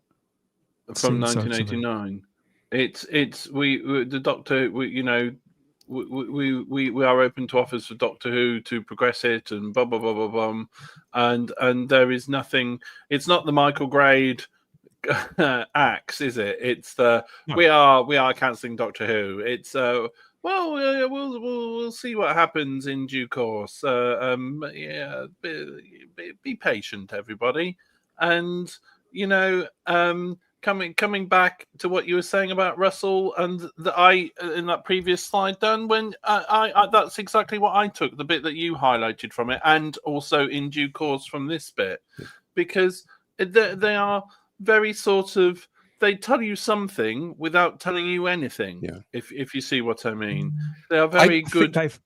From Seems so to me. 1989. The Doctor. We are open to offers for Doctor Who to progress it and blah blah blah blah blah. And there is nothing. It's not the Michael Grade axe, is it? It's the No. we are cancelling Doctor Who. It's we'll see what happens in due course. Be patient, everybody, and coming back to what you were saying about Russell and in that previous slide, Dan, when I that's exactly what I took, the bit that you highlighted from it, and also in due course from this bit, because they are very sort of, they tell you something without telling you anything. Yeah. If you see what I mean, they are very good. They've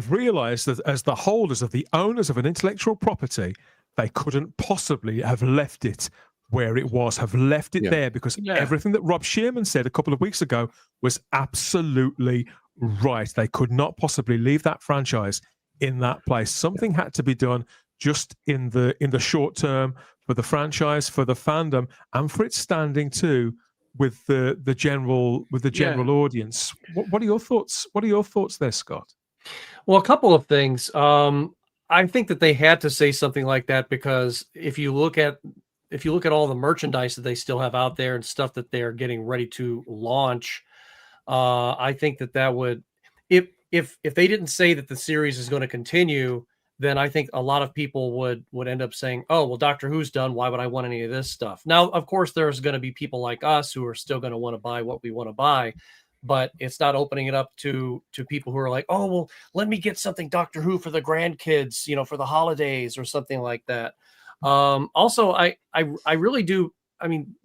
realised that as the holders of the owners of an intellectual property, they couldn't possibly have left it where it was, have left it there, because everything that Rob Shearman said a couple of weeks ago was absolutely right. They could not possibly leave that franchise in that place. Something had to be done just in the short term for the franchise, for the fandom, and for its standing too with the general audience. What are your thoughts? What are your thoughts there, Scott? Well, a couple of things. I think that they had to say something like that because if you look at all the merchandise that they still have out there and stuff that they're getting ready to launch, I think that would, if they didn't say that the series is going to continue, then I think a lot of people would end up saying, "Oh, well, Doctor Who's done. Why would I want any of this stuff?" Now, of course, there's going to be people like us who are still going to want to buy what we want to buy, but it's not opening it up to people who are like, oh, well, let me get something Doctor Who for the grandkids, for the holidays or something like that. Also, I really do. I mean,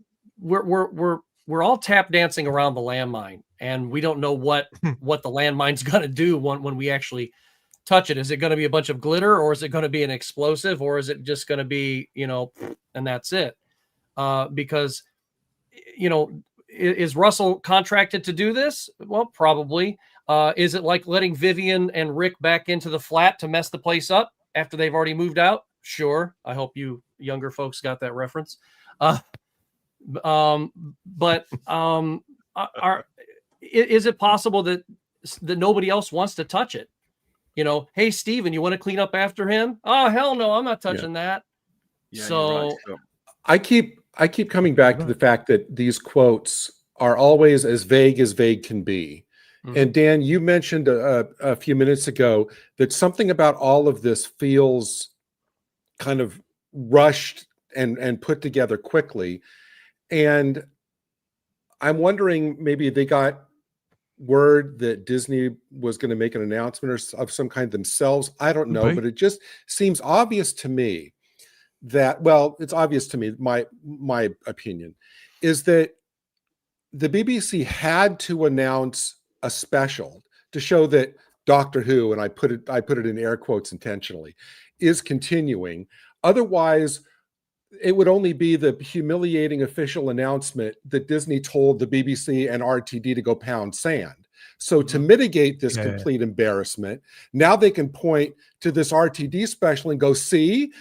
we're all tap dancing around the landmine, and we don't know what the landmine's going to do when we actually touch it. Is it going to be a bunch of glitter, or is it going to be an explosive, or is it just going to be, and that's it? Because, is Russell contracted to do this? Well, probably. Is it like letting Vivian and Rick back into the flat to mess the place up after they've already moved out? Sure. I hope you younger folks got that reference. Is it possible that nobody else wants to touch it? Hey, Steven, you want to clean up after him? Oh, hell no, I'm not touching that. Yeah, So you're right, Scott. I keep coming back to the fact that these quotes are always as vague can be. And Dan, you mentioned a few minutes ago that something about all of this feels kind of rushed and put together quickly. And I'm wondering, maybe they got word that Disney was going to make an announcement of some kind themselves. I don't know, but it just seems obvious to me that, well, it's obvious to me, my opinion is that the BBC had to announce a special to show that Doctor Who, and I put it in air quotes intentionally, is continuing. Otherwise, it would only be the humiliating official announcement that Disney told the BBC and RTD to go pound sand. So to mitigate this complete embarrassment, now they can point to this RTD special and go, see,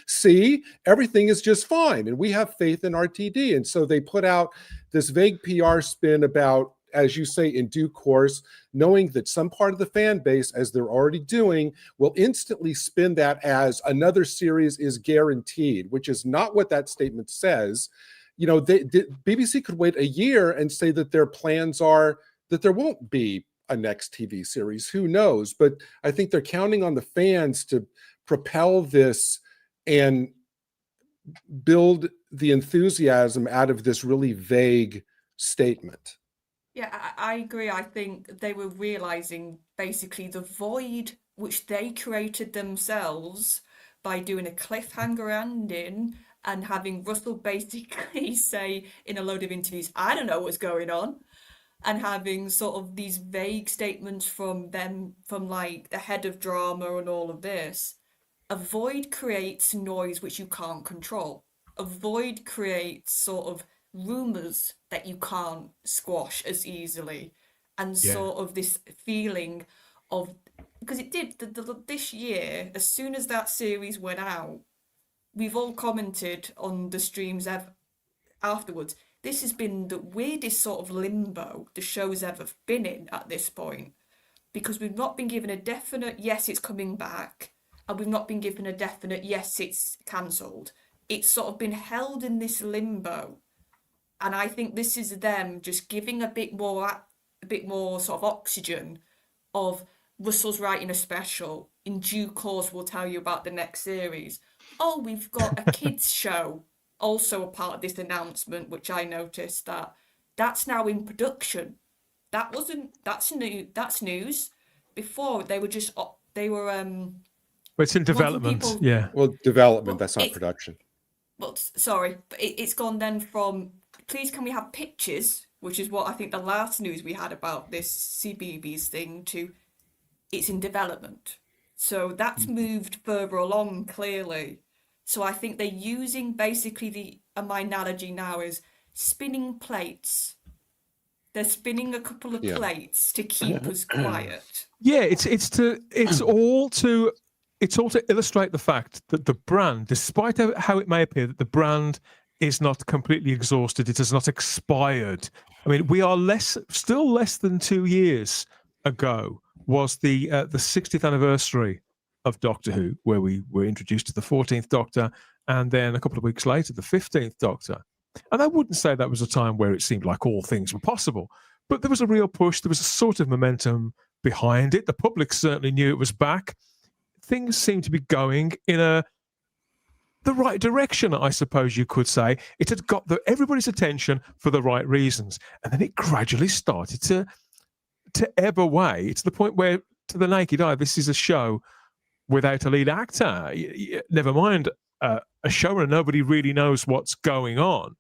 everything is just fine. And we have faith in RTD. And so they put out this vague PR spin about, as you say, in due course, knowing that some part of the fan base, as they're already doing, will instantly spin that as another series is guaranteed, which is not what that statement says. BBC could wait a year and say that their plans are that there won't be a next TV series. Who knows? But I think they're counting on the fans to propel this and build the enthusiasm out of this really vague statement. Yeah, I agree. I think they were realizing basically the void which they created themselves by doing a cliffhanger ending and having Russell basically say in a load of interviews, I don't know what's going on, and having sort of these vague statements from them, from like the head of drama and all of this. A void creates noise which you can't control. A void creates sort of rumors that you can't squash as easily, and sort of this feeling of, because it did this year, as soon as that series went out, we've all commented on the streams afterwards, this has been the weirdest sort of limbo the show's ever been in at this point, because we've not been given a definite yes it's coming back, and we've not been given a definite yes it's cancelled. It's sort of been held in this limbo. And I think this is them just giving a bit more sort of oxygen of Russell's writing a special. In due course, we'll tell you about the next series. Oh, we've got a kids show, also a part of this announcement, which I noticed that's now in production. That's news. Before they were it's in development. Well, development, that's not production. Well, sorry, but it's gone then from, please can we have pictures, which is what I think the last news we had about this CBeebies thing, to it's in development. So that's moved further along, clearly. So I think they're using basically my analogy now is spinning plates. They're spinning a couple of plates to keep us quiet. Yeah, it's all to illustrate the fact that the brand, despite how it may appear that the brand is not completely exhausted, it has not expired. I mean, we are still less than 2 years ago was the 60th anniversary of Doctor Who, where we were introduced to the 14th Doctor, and then a couple of weeks later, the 15th Doctor. And I wouldn't say that was a time where it seemed like all things were possible, but there was a real push. There was a sort of momentum behind it. The public certainly knew it was back. Things seemed to be going in the right direction, I suppose you could say. It had got everybody's attention for the right reasons. And then it gradually started to to ebb away. It's the point where, to the naked eye, this is a show without a lead actor. Never mind a showrunner. Nobody really knows what's going on.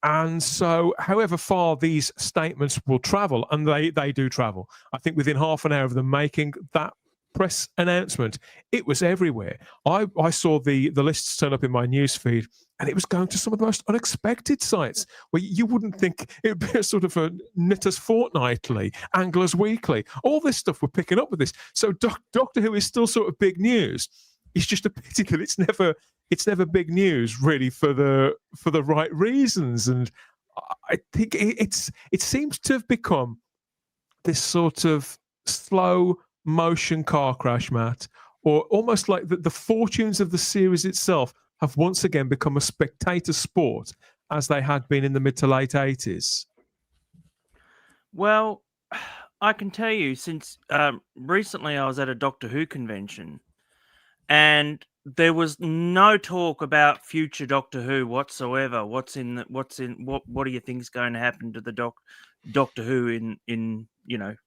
And so, however far these statements will travel, and they do travel, I think within half an hour of them making that press announcement, it was everywhere. I saw the lists turn up in my newsfeed, and it was going to some of the most unexpected sites where you wouldn't think it would be a sort of a Knitters Fortnightly, Anglers Weekly. All this stuff we're picking up with this. So Doctor Who is still sort of big news. It's just a pity that it's never big news really for the right reasons. And I think it seems to have become this sort of slow motion car crash, Matt, or almost like the fortunes of the series itself have once again become a spectator sport as they had been in the mid to late 80s. Well, I can tell you, since recently I was at a Doctor Who convention, and there was no talk about future Doctor Who whatsoever. What do you think is going to happen to the Doctor Who in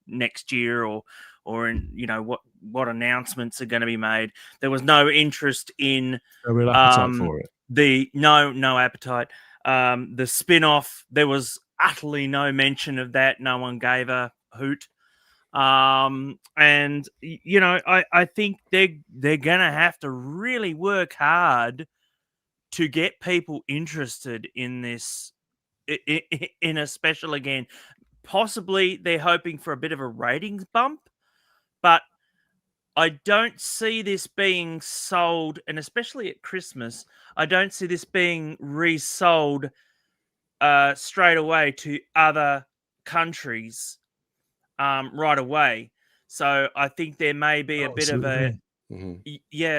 next year, or in what announcements are going to be made? There was no interest in No real appetite for it. No appetite. The spin-off, there was utterly no mention of that. No one gave a hoot. And I think they're gonna have to really work hard to get people interested in this, in a special again. Possibly they're hoping for a bit of a ratings bump, but I don't see this being sold, and especially at Christmas, I don't see this being resold straight away to other countries right away. So I think there may be a bit of a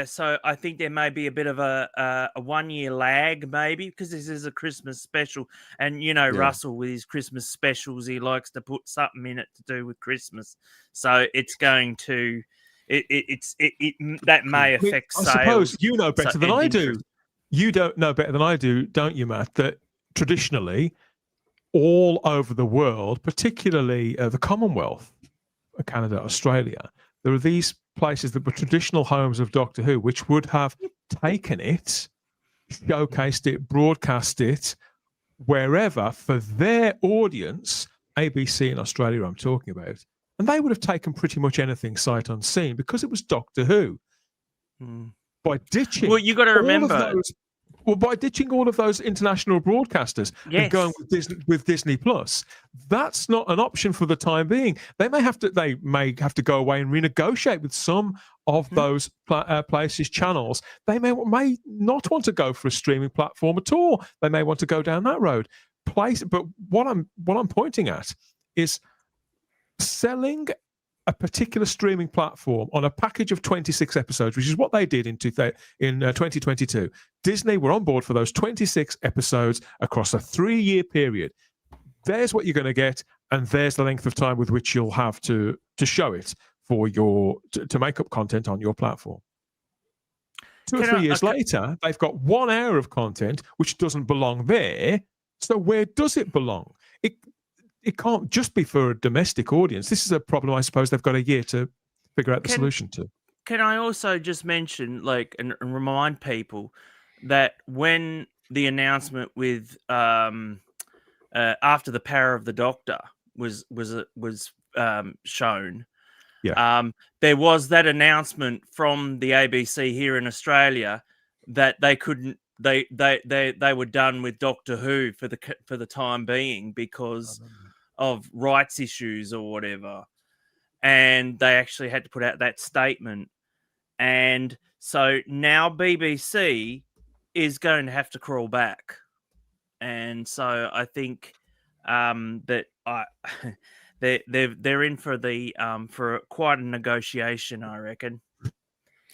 so I think there may be a bit of a 1 year lag, maybe, because this is a Christmas special, and Russell with his Christmas specials, he likes to put something in it to do with Christmas. So it's going to that may affect sales. I suppose you know better than I do. You don't know better than I do, don't you, Matt? That traditionally, all over the world, particularly the Commonwealth, Canada, Australia, there are these places that were traditional homes of Doctor Who, which would have taken it, showcased it, broadcast it wherever for their audience. ABC in Australia, I'm talking about, and they would have taken pretty much anything sight unseen because it was Doctor Who. By ditching, well, you got to remember. By ditching all of those international broadcasters and going with Disney Plus, that's not an option for the time being. They may have to go away and renegotiate with some of those places, channels. They may not want to go for a streaming platform at all. They may want to go down that road. But what I'm pointing at is selling a particular streaming platform on a package of 26 episodes, which is what they did in 2022. Disney were on board for those 26 episodes across a 3-year period. There's what you're going to get, and there's the length of time with which you'll have to show it for to make up content on your platform. 2 or 3 years later, they've got 1 hour of content which doesn't belong there. So where does it belong? It can't just be for a domestic audience. This is a problem I suppose they've got a year to figure out the solution to. Can I also just mention, and remind people that when the announcement with after the Power of the Doctor was shown, there was that announcement from the ABC here in Australia that they couldn't. They were done with Doctor Who for the time being because of rights issues or whatever, and they actually had to put out that statement. And so now BBC is going to have to crawl back, and so I think that they're in for quite a negotiation, I reckon.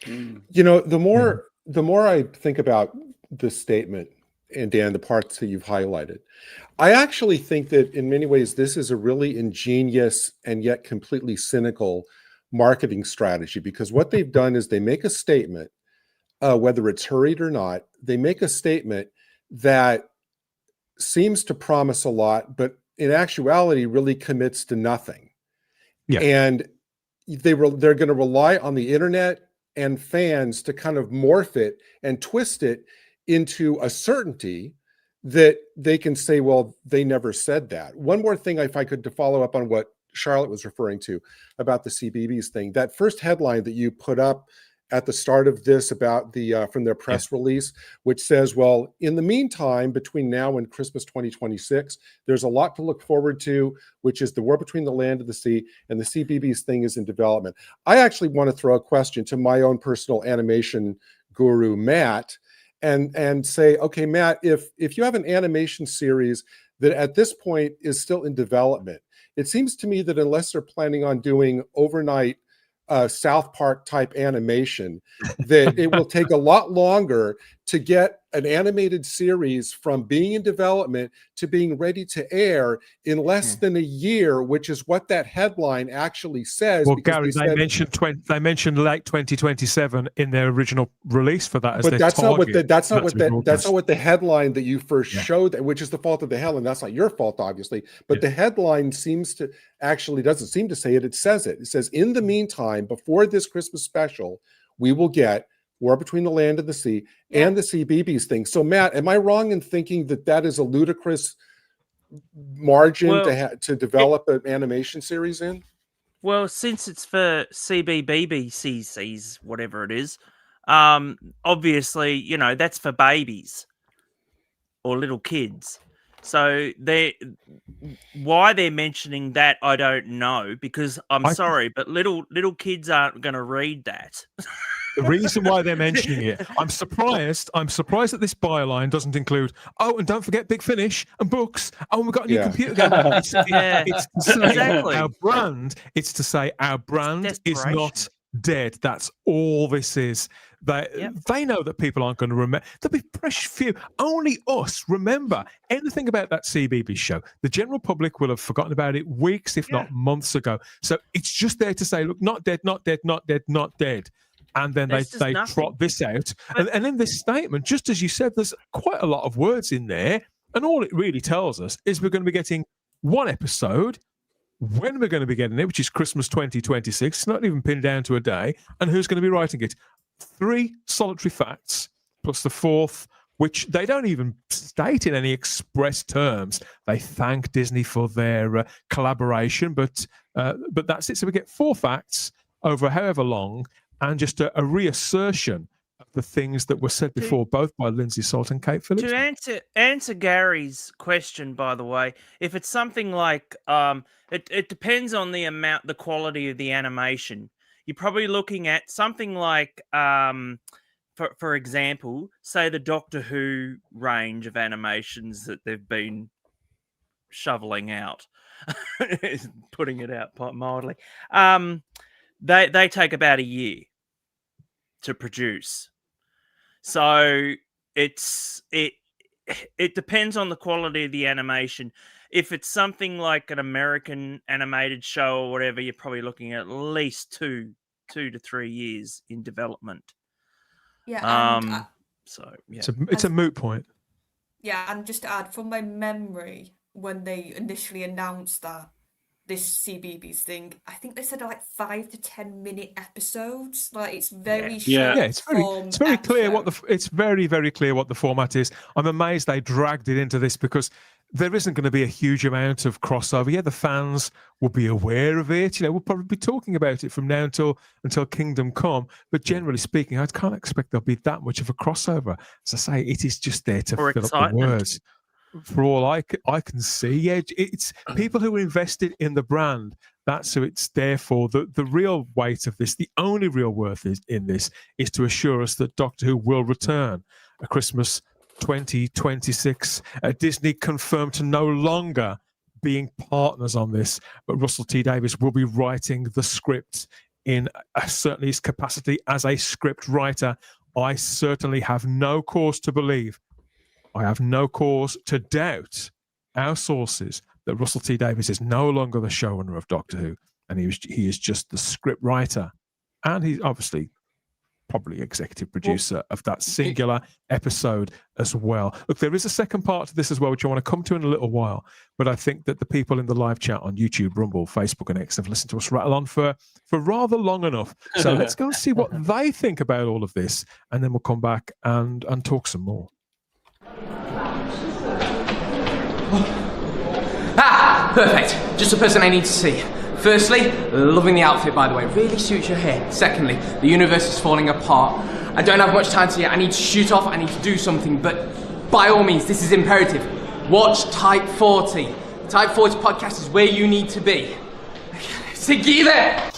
The more I think about this statement, and Dan, the parts that you've highlighted, I actually think that in many ways this is a really ingenious and yet completely cynical marketing strategy, because what they've done is they make a statement, whether it's hurried or not, they make a statement that seems to promise a lot, but in actuality really commits to nothing. Yeah. And they're going to rely on the internet and fans to kind of morph it and twist it into a certainty that they can say, well, they never said that. One more thing, if I could, to follow up on what Charlotte was referring to about the CBeebies thing, that first headline that you put up at the start of this about the from their press release, which says, well, in the meantime, between now and Christmas 2026, there's a lot to look forward to, which is the war between the land and the sea, and the CBeebies thing is in development. I actually want to throw a question to my own personal animation guru, Matt, and say, okay, Matt, if you have an animation series that at this point is still in development, it seems to me that unless they're planning on doing overnight South Park type animation, that it will take a lot longer to get an animated series from being in development to being ready to air in less than a year, which is what that headline actually says. Well, because Gary, they mentioned late 2027 in their original release for that as but their that's target. that's not what the headline that you first showed, which is the fault of the headline. That's not your fault, obviously. But the headline doesn't seem to say it. It says it. It says, in the meantime, before this Christmas special, we will get War Between the Land and the Sea and the CBeebies thing. So, Matt, am I wrong in thinking that that is a ludicrous margin to develop an animation series in? Well, since it's for CBBBCCs, whatever it is, obviously, you know, that's for babies or little kids. So why they're mentioning that, I don't know, because I'm sorry, but little kids aren't going to read that. The reason why they're mentioning it, I'm surprised that this byline doesn't include, oh, and don't forget Big Finish and books. Oh, and we've got a new computer game. It's to say Exactly. our brand. It's to say our brand is not dead. That's all this is. They know that people aren't going to remember. There'll be precious few. Only us remember anything about that CBeebies show. The general public will have forgotten about it weeks, if not months ago. So it's just there to say, look, not dead, not dead, not dead, not dead. And then they trot this out. And in this statement, just as you said, there's quite a lot of words in there. And all it really tells us is we're going to be getting one episode, when we're going to be getting it, which is Christmas 2026. It's not even pinned down to a day. And who's going to be writing it? 3 solitary facts, plus the 4th, which they don't even state in any express terms. They thank Disney for their collaboration, but that's it. So we get 4 facts over however long, and just a reassertion of the things that were said before, both by Lindsay Salt and Kate Phillips. To answer Gary's question, by the way, if it's something like, it depends on the quality of the animation. You're probably looking at something like, for example, say the Doctor Who range of animations that they've been shoveling out, putting it out mildly. They take about a year to produce. So it depends on the quality of the animation. If it's something like an American animated show or whatever, you're probably looking at least 2 to 3 years in development. Yeah. It's a moot point. Yeah, and just to add, from my memory, when they initially announced that this CBeebies thing, I think they said like 5 to 10 minute episodes. Like it's very short. Yeah, it's very clear it's very, very clear what the format is. I'm amazed they dragged it into this because there isn't going to be a huge amount of crossover. Yeah, the fans will be aware of it. You know, we'll probably be talking about it from now until Kingdom Come. But generally speaking, I can't expect there'll be that much of a crossover. As I say, it is just there to fill up the words. For all I can see, yeah, it's people who are invested in the brand. That's who it's there for. The real weight of this, the only real worth in this, is to assure us that Doctor Who will return at Christmas 2026. Disney confirmed to no longer being partners on this, but Russell T Davies will be writing the script in certainly his capacity as a script writer. I certainly have no cause to believe. I have no cause to doubt our sources that Russell T Davies is no longer the showrunner of Doctor Who, and he is just the script writer, and he's obviously probably executive producer of that singular episode as well. Look, there is a second part to this as well, which I want to come to in a little while. But I think that the people in the live chat on YouTube, Rumble, Facebook, and X have listened to us rattle on for rather long enough. So let's go and see what they think about all of this, and then we'll come back and talk some more. Ah, perfect. Just the person I need to see. Firstly, loving the outfit, by the way. Really suits your hair. Secondly, the universe is falling apart. I don't have much time to yet. I need to shoot off. I need to do something. But by all means, this is imperative. Watch Type 40. Type 40 podcast is where you need to be. Seguida!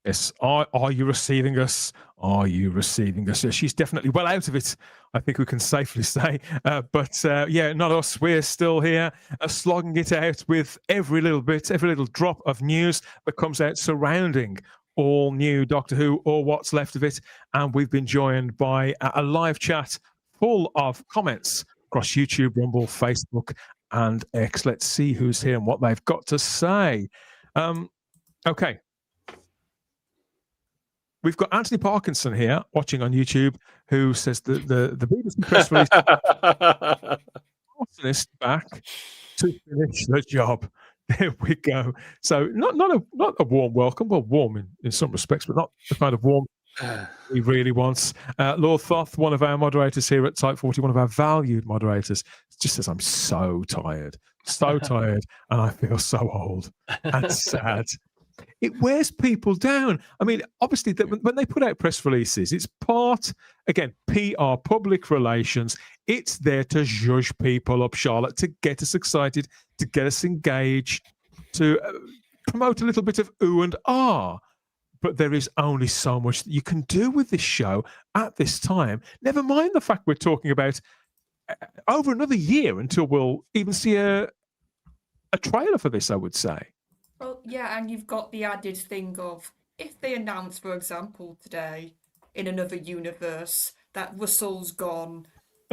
Yes. Are you receiving us? Are you receiving us? Yes, she's definitely well out of it, I think we can safely say. But yeah, not us. We're still here, slogging it out with every little bit, every little drop of news that comes out surrounding all new Doctor Who or what's left of it. And we've been joined by a live chat full of comments across YouTube, Rumble, Facebook, and X. Let's see who's here and what they've got to say. Okay. We've got Anthony Parkinson here watching on YouTube, who says that the BBC press release is back to finish the job. There we go. So not a warm welcome, well, warm in some respects, but not the kind of warm he really wants. Lord Thoth, one of our moderators here at Type 40, one of our valued moderators, just says, I'm so tired, and I feel so old and sad. It wears people down. I mean, obviously, when they put out press releases, it's part, again, PR, public relations. It's there to zhuzh people up, Charlotte, to get us excited, to get us engaged, to promote a little bit of ooh and ah. But there is only so much that you can do with this show at this time. Never mind the fact we're talking about over another year until we'll even see a trailer for this, I would say. Well, yeah, and you've got the added thing of, if they announce, for example, today, in another universe, that Russell's gone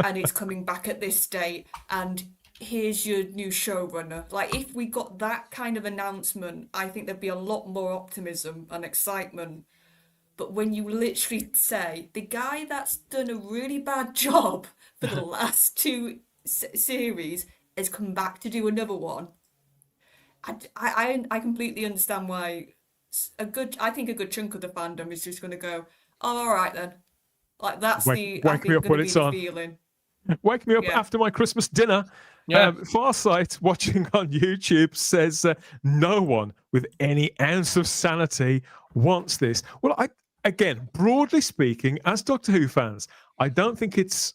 and it's coming back at this date, and here's your new showrunner. Like, if we got that kind of announcement, I think there'd be a lot more optimism and excitement. But when you literally say, the guy that's done a really bad job for the last two series has come back to do another one, I completely understand why I think a good chunk of the fandom is just going to go, oh, all right then. Like, that's wake me up when it's on. Feeling. Wake me up after my Christmas dinner. Yeah. Farsight, watching on YouTube, says no one with any ounce of sanity wants this. Well, again, broadly speaking, as Doctor Who fans, I don't think it's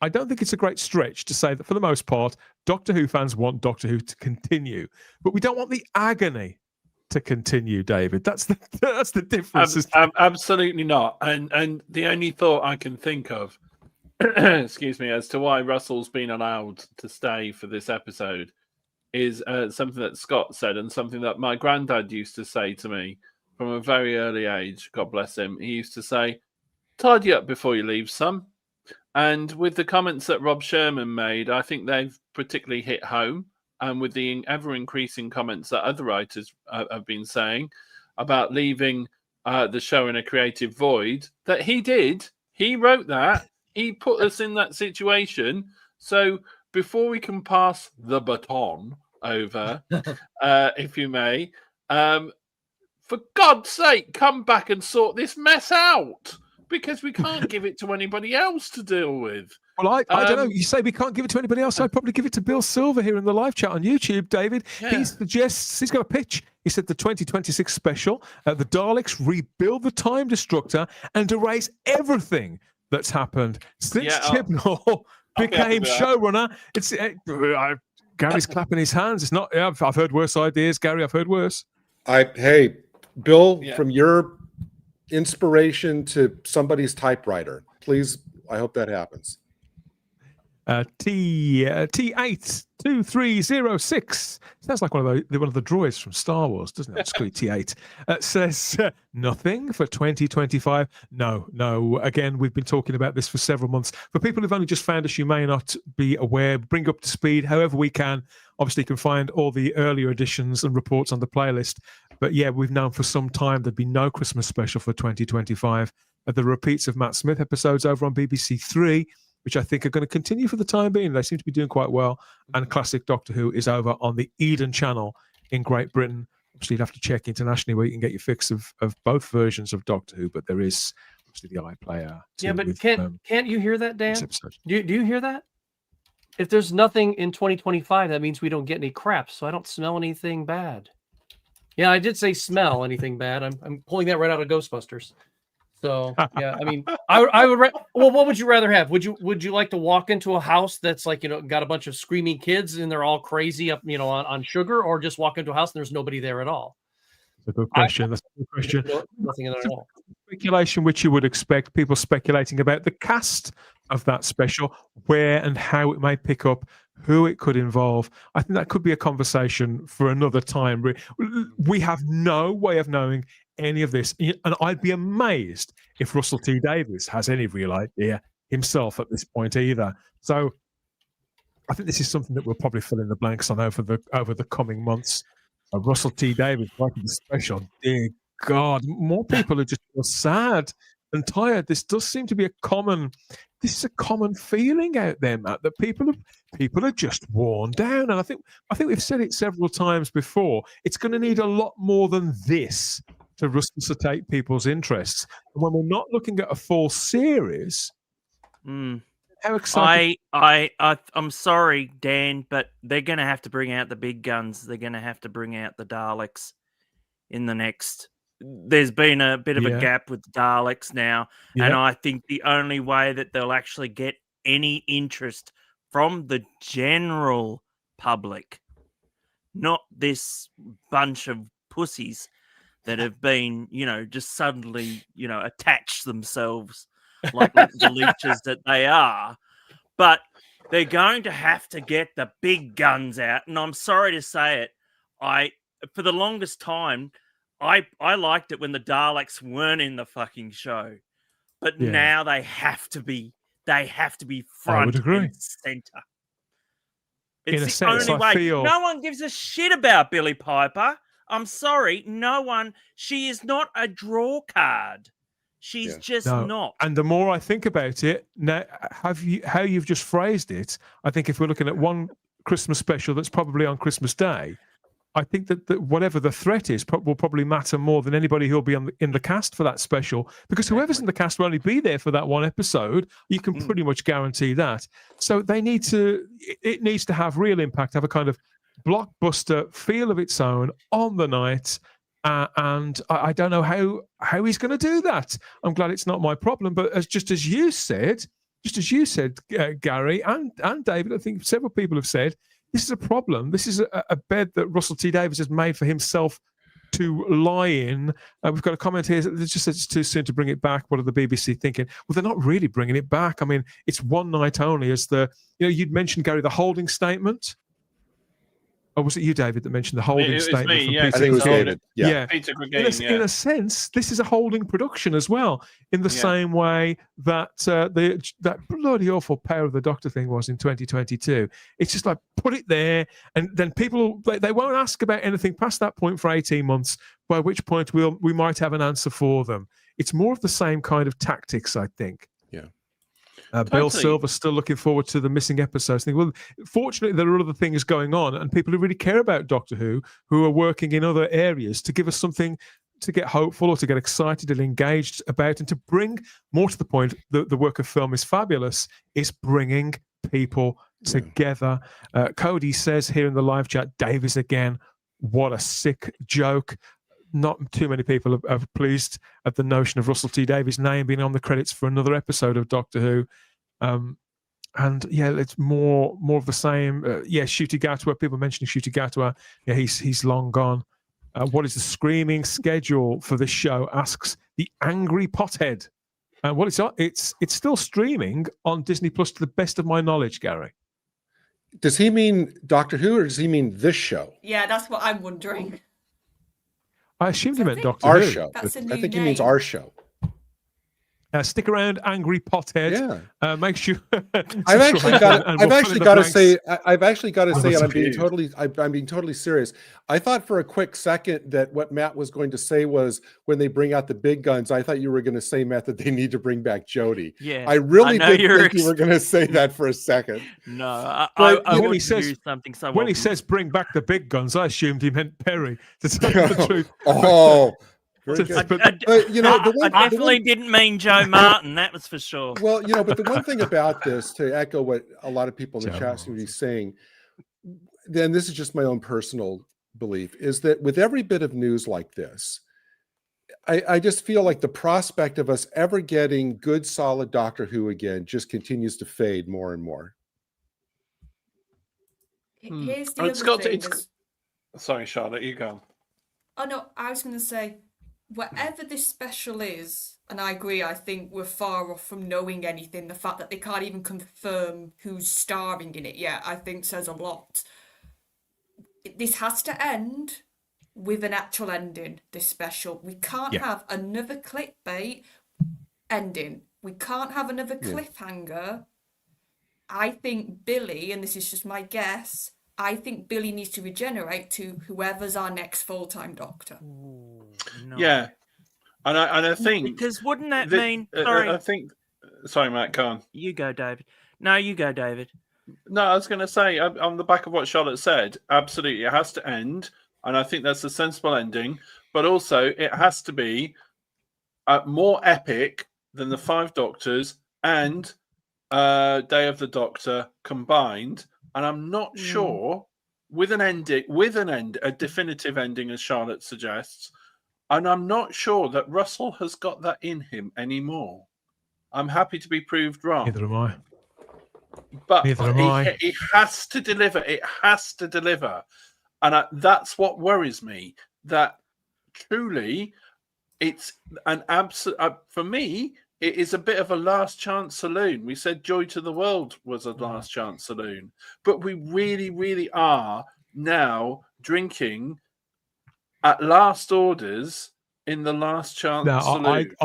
a great stretch to say that for the most part, Doctor Who fans want Doctor Who to continue, but we don't want the agony to continue, David. That's the difference. Absolutely not. And the only thought I can think of, excuse me, as to why Russell's been allowed to stay for this episode is something that Scott said, and something that my granddad used to say to me from a very early age. God bless him. He used to say, "Tidy up before you leave, son." And with the comments that Rob Sherman made, I think they've particularly hit home. And with the ever-increasing comments that other writers have been saying about leaving the show in a creative void, that he did. He wrote that. He put us in that situation. So before we can pass the baton over, if you may, for God's sake, come back and sort this mess out. Because we can't give it to anybody else to deal with. Well, I don't know. You say we can't give it to anybody else. I'd probably give it to Bill Silver here in the live chat on YouTube, David. Yeah. He suggests, he's got a pitch. He said the 2026 special, the Daleks rebuild the Time Destructor and erase everything that's happened since Chibnall became showrunner. It's Gary's clapping his hands. It's not. I've heard worse ideas, Gary. I've heard worse. Hey, Bill, from your inspiration to somebody's typewriter, please. I hope that happens. T82306. Sounds like one of the droids from Star Wars, doesn't it? Just call it T8. Says nothing for 2025. No. Again, we've been talking about this for several months. For people who've only just found us, you may not be aware. Bring up to speed however we can. Obviously, you can find all the earlier editions and reports on the playlist. But yeah, we've known for some time there'd be no Christmas special for 2025. The repeats of Matt Smith episodes over on BBC Three, which I think are going to continue for the time being. They seem to be doing quite well. And classic Doctor Who is over on the Eden channel in Great Britain. Obviously, you'd have to check internationally where you can get your fix of both versions of Doctor Who, but there is obviously the iPlayer. Yeah, but can't you hear that, Dan? Do you hear that? If there's nothing in 2025, that means we don't get any crap, so I don't smell anything bad. Yeah, I did say smell anything bad. I'm pulling that right out of Ghostbusters. So yeah, I mean, I would. Well, what would you rather have? Would you like to walk into a house that's like, got a bunch of screaming kids and they're all crazy up, on sugar, or just walk into a house and there's nobody there at all? That's a good question. Nothing in there at all. Speculation, which you would expect, people speculating about the cast of that special, where and how it may pick up, who it could involve. I think that could be a conversation for another time. We have no way of knowing any of this, and I'd be amazed if Russell T Davies has any real idea himself at this point either. So I think this is something that we'll probably fill in the blanks on over the coming months. Russell T Davies writing the special. Dear God, more people are just sad and tired. This does seem to be a common feeling out there, Matt, that people are just worn down. And I think we've said it several times before. It's going to need a lot more than this to resuscitate people's interests. And when we're not looking at a full series, how exciting! I'm sorry, Dan, but they're going to have to bring out the big guns. They're going to have to bring out the Daleks in the next. There's been a bit of a gap with the Daleks now, and I think the only way that they'll actually get any interest from the general public, not this bunch of pussies that have been, just suddenly, attach themselves like the leeches that they are. But they're going to have to get the big guns out. And I'm sorry to say it, for the longest time, I liked it when the Daleks weren't in the fucking show. But now they have to be front and center. It's the only way. No one gives a shit about Billie Piper. I'm sorry, no one. She is not a draw card. She's just not. And the more I think about it, now how you've just phrased it, I think if we're looking at one Christmas special that's probably on Christmas Day, I think that whatever the threat is will probably matter more than anybody who'll be in the cast for that special, because whoever's in the cast will only be there for that one episode. You can pretty much guarantee that. So it needs to have real impact, have a kind of blockbuster feel of its own on the night. And I don't know how he's going to do that. I'm glad it's not my problem. But just as you said, Gary and David, I think several people have said, this is a problem. This is a bed that Russell T Davies has made for himself to lie in. We've got a comment here that just says it's too soon to bring it back. What are the BBC thinking? Well, they're not really bringing it back. I mean, it's one night only. As you'd mentioned, Gary, the holding statement. Or was it you, David, that mentioned the holding statement? Me, I think it was David. Yeah. Peter Gregain, in a sense, this is a holding production as well, in the same way that that bloody awful Power of the Doctor thing was in 2022. It's just like, put it there, and then people, they won't ask about anything past that point for 18 months, by which point we might have an answer for them. It's more of the same kind of tactics, I think. Bill Silver's still looking forward to the missing episodes. Well, fortunately, there are other things going on, and people who really care about Doctor Who are working in other areas to give us something to get hopeful or to get excited and engaged about, and to bring more to the point. The work of film is fabulous. It's bringing people together. Cody says here in the live chat, Davies again. What a sick joke. Not too many people are pleased at the notion of Russell T Davies' name being on the credits for another episode of Doctor Who. And it's more of the same. Ncuti Gatwa, people mentioning Ncuti Gatwa. Yeah, he's long gone. What is the screaming schedule for this show? Asks the angry pothead. And what it's on, it's still streaming on Disney Plus to the best of my knowledge, Gary. Does he mean Doctor Who or does he mean this show? Yeah, that's what I'm wondering. I assumed he I meant think Doctor Our Who. show. That's a I new think he means name. our show. Stick around, angry pothead. Yeah. Make sure. I've actually got. And I've we'll fill actually in the got to blanks. say. I've actually got to I say, was and confused. I'm being totally serious. I thought for a quick second that what Matt was going to say was when they bring out the big guns. I thought you were going to say, Matt, that they need to bring back Jodie. Yeah, I really know did you're think you were going to say that for a second. No, I But I when would he says- use something so When he obvious. says "bring back the big guns," I assumed he meant Perry. To tell you the truth. Oh, very Just- good. I, But you know, the I one, definitely didn't mean Joe Martin. That was for sure. well, you know, but the one thing about this, to echo what a lot of people in the Joe chat seem to be saying, then this is just my own personal belief, is that with every bit of news like this, I just feel like the prospect of us ever getting good, solid Doctor Who again just continues to fade more and more. Here's the Oh, other it's got to- thing. it's- Sorry, Charlotte, you go. Oh no, I was going to say, whatever this special is, and I agree, I think we're far off from knowing anything. The fact that they can't even confirm who's starring in it yet, I think says a lot. This has to end with an actual ending, this special. We can't Yeah. have another clickbait ending. We can't have another cliffhanger. I think Billy, and this is just my guess, I think Billy needs to regenerate to whoever's our next full-time Doctor. No. Yeah, and I think Because wouldn't that that- mean? I Sorry, think. Sorry, Matt, go on. you go, David. No, you go, David. No, I was going to say on the back of what Charlotte said, absolutely, it has to end, and I think that's a sensible ending. But also, it has to be more epic than the Five Doctors and Day of the Doctor combined. And I'm not sure with an a definitive ending, as Charlotte suggests. And I'm not sure that Russell has got that in him anymore. I'm happy to be proved wrong. Neither am I. But Neither am I. it has to deliver. It has to deliver. And that's what worries me, that truly it's an absolute, for me, it is a bit of a last chance saloon. We said Joy to the World was a last chance saloon, but we really, really are now drinking at last orders in the last chance No, saloon.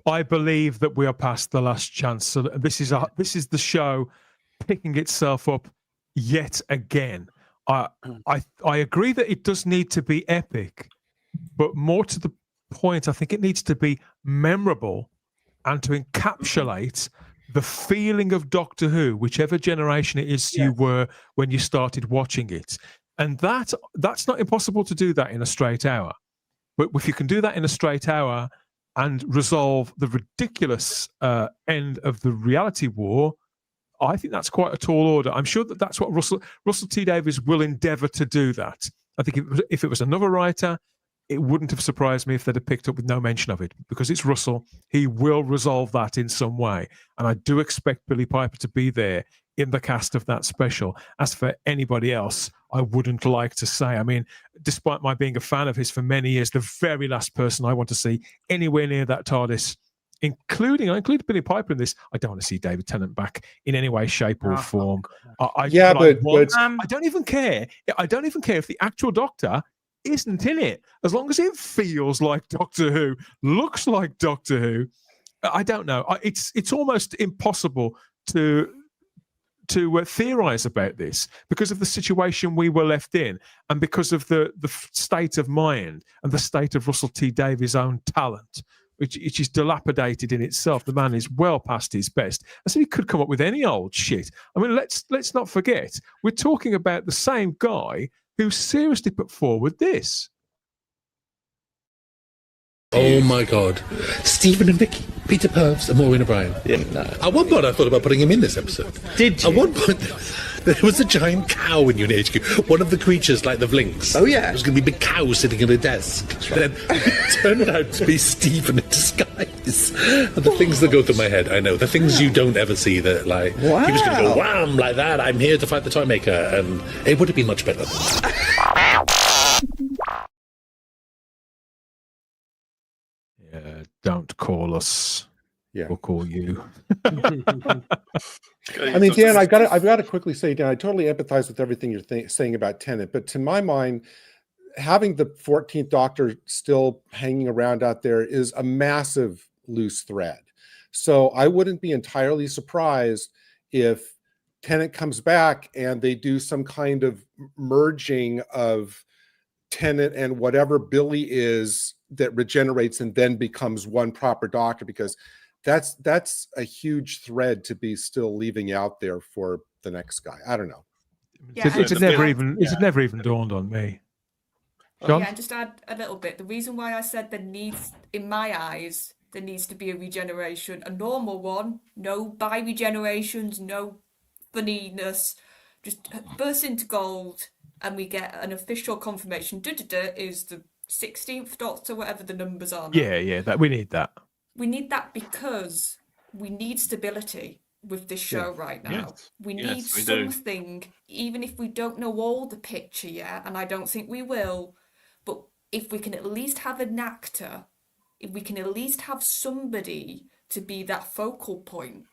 I believe that we are past the last chance. So this is the show picking itself up yet again. I agree that it does need to be epic, but more to the point, I think it needs to be memorable and to encapsulate the feeling of Doctor Who, whichever generation it is you were when you started watching it. And that's not impossible to do that in a straight hour. But if you can do that in a straight hour and resolve the ridiculous end of the reality war, I think that's quite a tall order. I'm sure that that's what Russell T Davies will endeavour to do that. I think if it was another writer, it wouldn't have surprised me if they'd have picked up with no mention of it, because it's Russell. He will resolve that in some way. And I do expect Billy Piper to be there in the cast of that special. As for anybody else, I wouldn't like to say. I mean, despite my being a fan of his for many years, the very last person I want to see anywhere near that TARDIS, I include Billy Piper in this. I don't want to see David Tennant back in any way, shape, or form. I don't even care. I don't even care if the actual Doctor isn't in it, as long as it feels like Doctor Who, looks like Doctor Who. I don't know. It's almost impossible to theorize about this because of the situation we were left in, and because of the state of mind and the state of Russell T Davies' own talent, which is dilapidated in itself. The man is well past his best. And so he could come up with any old shit. I mean, let's not forget, we're talking about the same guy who seriously put forward this. Oh my God. Stephen and Vicky, Peter Purves and Maureen O'Brien. Yeah, no. At one point I thought about putting him in this episode. Did you? At one point there was a giant cow in UNHQ. One of the creatures like the Vlinks. Oh yeah. It was going to be a big cow sitting at a desk. Then it turned out to be Stephen in disguise. And the things that go through my head, I know. The things you don't ever see, that like, he was going to go wham like that. I'm here to fight the toy maker. And it would have been much better. Don't call us Yeah. we'll call you. I mean, Dan, I've got to quickly say, Dan, I totally empathize with everything you're saying about Tennant, but to my mind, having the 14th Doctor still hanging around out there is a massive loose thread. So I wouldn't be entirely surprised if Tennant comes back and they do some kind of merging of Tennant and whatever Billy is that regenerates and then becomes one proper Doctor, because that's a huge thread to be still leaving out there for the next guy. I don't know. Yeah, It's never even dawned on me. John? Yeah, and just add a little bit. The reason why I said there needs, in my eyes, there needs to be a regeneration, a normal one, no bi-regenerations, no funniness, just burst into gold, and we get an official confirmation. Is the 16th Doctor, whatever the numbers are now. Yeah, that we need that. We need that because we need stability with this show right now. Yes. We need Yes, we do. something, even if we don't know all the picture yet, and I don't think we will, but if we can at least have an actor, if we can at least have somebody to be that focal point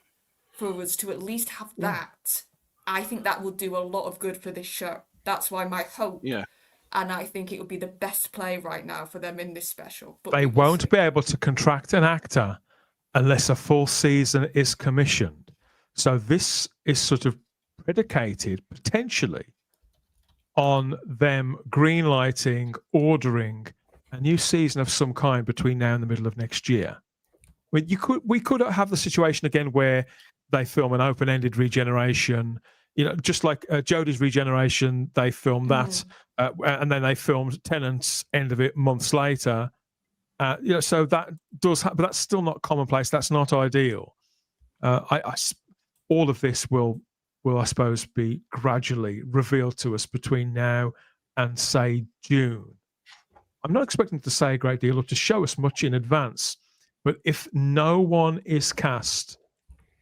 for us to at least have that, I think that will do a lot of good for this show. That's why my hope. Yeah. And I think it would be the best play right now for them in this special. But They won't be able to contract an actor unless a full season is commissioned. So this is sort of predicated potentially on them greenlighting, ordering a new season of some kind between now and the middle of next year. I mean, we could have the situation again where they film an open-ended regeneration, just like Jodie's regeneration. They filmed that, and then they filmed Tennant's end of it months later. So that does, but that's still not commonplace. That's not ideal. All of this will, I suppose, be gradually revealed to us between now and say June. I'm not expecting to say a great deal or to show us much in advance, but if no one is cast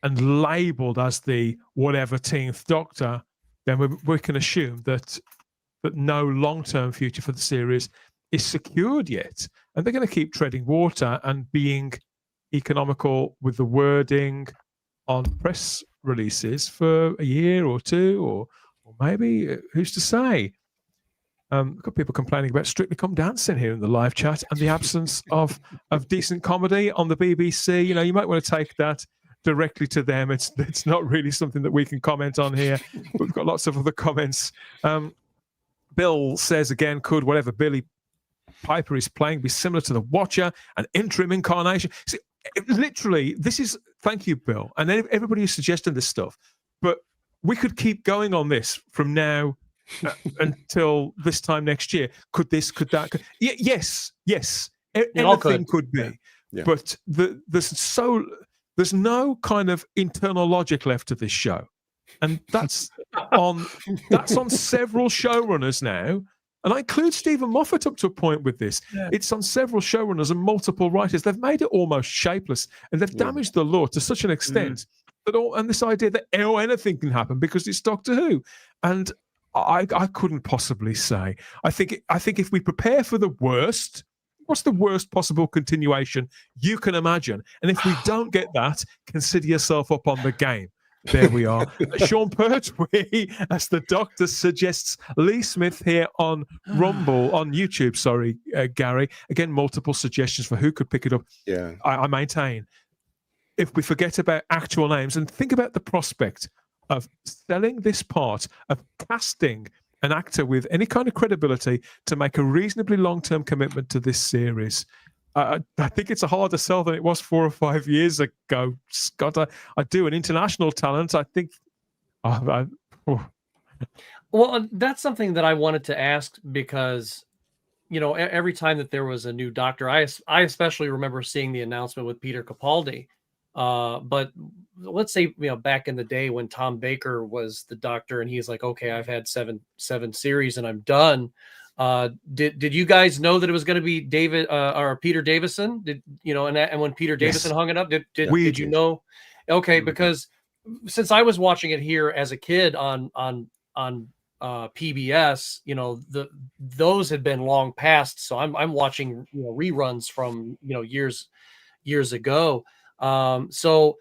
and labelled as the whatever 10th Doctor, then we can assume that no long-term future for the series is secured yet. And they're going to keep treading water and being economical with the wording on press releases for a year or two, or maybe, who's to say? We've got people complaining about Strictly Come Dancing here in the live chat and the absence of decent comedy on the BBC. You might want to take that directly to them. It's not really something that we can comment on here. We've got lots of other comments. Bill says again, could whatever Billy Piper is playing be similar to the Watcher, an interim incarnation? See, literally, this is, thank you, Bill, and everybody is suggesting this stuff, but we could keep going on this from now until this time next year. Could this, could that, yes, anything could be. Yeah. But there's no kind of internal logic left to this show, and that's on several showrunners now, and I include Stephen Moffat up to a point with this. Yeah. It's on several showrunners and multiple writers. They've made it almost shapeless, and they've damaged the lore to such an extent that and this idea that anything can happen because it's Doctor Who, and I couldn't possibly say. I think if we prepare for the worst, what's the worst possible continuation you can imagine? And if we don't get that, consider yourself up on the game. There we are. Sean Pertwee, as the Doctor, suggests Lee Smith here on Rumble, on YouTube. Sorry, Gary. Again, multiple suggestions for who could pick it up. Yeah, I maintain, if we forget about actual names and think about the prospect of selling this part, of casting an actor with any kind of credibility to make a reasonably long-term commitment to this series, I think it's a harder sell than it was 4 or 5 years ago. Scott, I do an international talent. I think. Well, that's something that I wanted to ask because, every time that there was a new Doctor, I especially remember seeing the announcement with Peter Capaldi. But let's say, back in the day when Tom Baker was the Doctor and he's like, okay, I've had seven series and I'm done. Did you guys know that it was going to be David or Peter Davison? And when Peter Davison hung it up, did you know? Okay, because since I was watching it here as a kid on PBS, those had been long past. So I'm watching reruns from years ago. So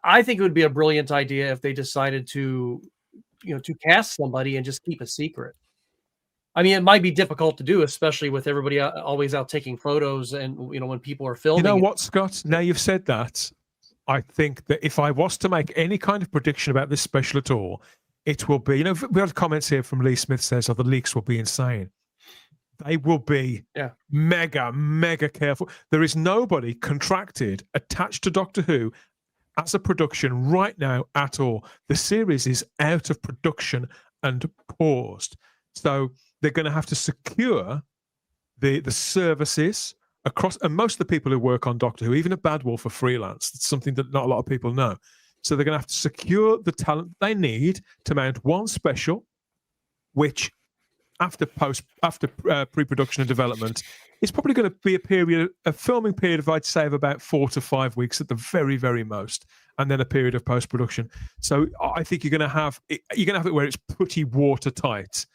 I think it would be a brilliant idea if they decided to, to cast somebody and just keep a secret. I mean, it might be difficult to do, especially with everybody always out taking photos, and when people are filming. You know what, Scott? Now you've said that, I think that if I was to make any kind of prediction about this special at all, it will be. We have comments here from Lee Smith says, "Oh, the leaks will be insane." They will be mega careful. There is nobody contracted attached to Doctor Who as a production right now at all. The series is out of production and paused, so they're going to have to secure the services across, and most of the people who work on Doctor Who, even at Bad Wolf, are freelance. It's something that not a lot of people know. So they're going to have to secure the talent they need to mount one special, which after pre-production and development is probably going to be a filming period of, I'd say, of about 4 to 5 weeks at the very, very most, and then a period of post-production. So I think you're going to have it where it's pretty watertight.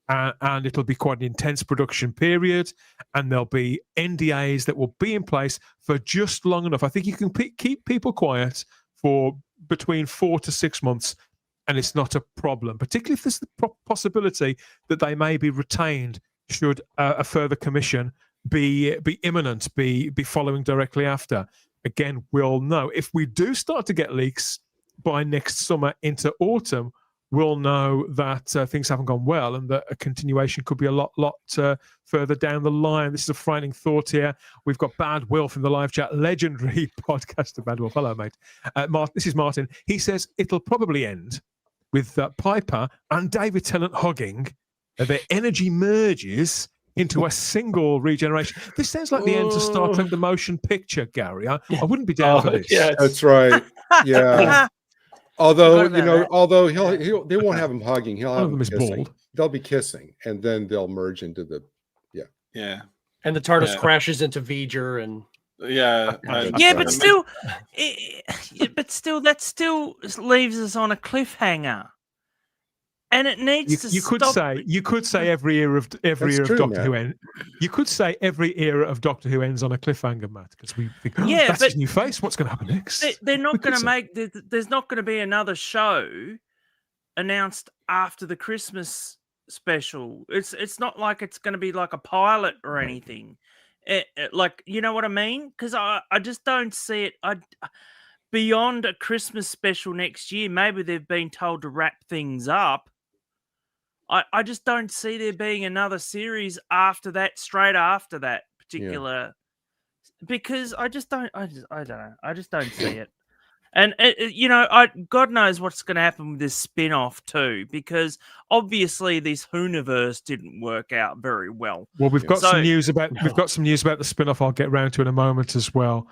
And it'll be quite an intense production period, and there'll be NDAs that will be in place for just long enough. I think you can keep people quiet for between 4 to 6 months, and it's not a problem, particularly if there's the possibility that they may be retained should a further commission be imminent, be following directly after. Again, we'll know. If we do start to get leaks by next summer into autumn, we'll know that things haven't gone well, and that a continuation could be a lot further down the line. This is a frightening thought here. We've got Bad Wolf in the live chat, legendary podcaster Bad Wolf. Hello, mate. This is Martin. He says it'll probably end with Piper and David Tennant hugging. Their energy merges into a single regeneration. This sounds like the end of Star Trek: The Motion Picture, Gary. I wouldn't be down for this. Yes. That's right. Yeah. Although they won't have him hugging. He'll have him kissing. They'll be kissing, and then they'll merge into the And the TARDIS crashes into V'ger, and that still leaves us on a cliffhanger, and it needs to. You could say every era of Doctor Who ends. You could say every era of Doctor Who ends on a cliffhanger, Matt, because we think, that's his new face. What's going to happen next? They're not going to make. There's not going to be another show announced after the Christmas special. It's not like it's going to be like a pilot or anything. Like, you know what I mean? Because I just don't see it. Beyond a Christmas special next year, maybe they've been told to wrap things up. I just don't see there being another series after that, straight after that particular, because I don't know. I just don't see it. And God knows what's going to happen with this spin-off too, because obviously this Whoniverse didn't work out very well. Well, we've got some news about the spin-off. I'll get round to in a moment as well.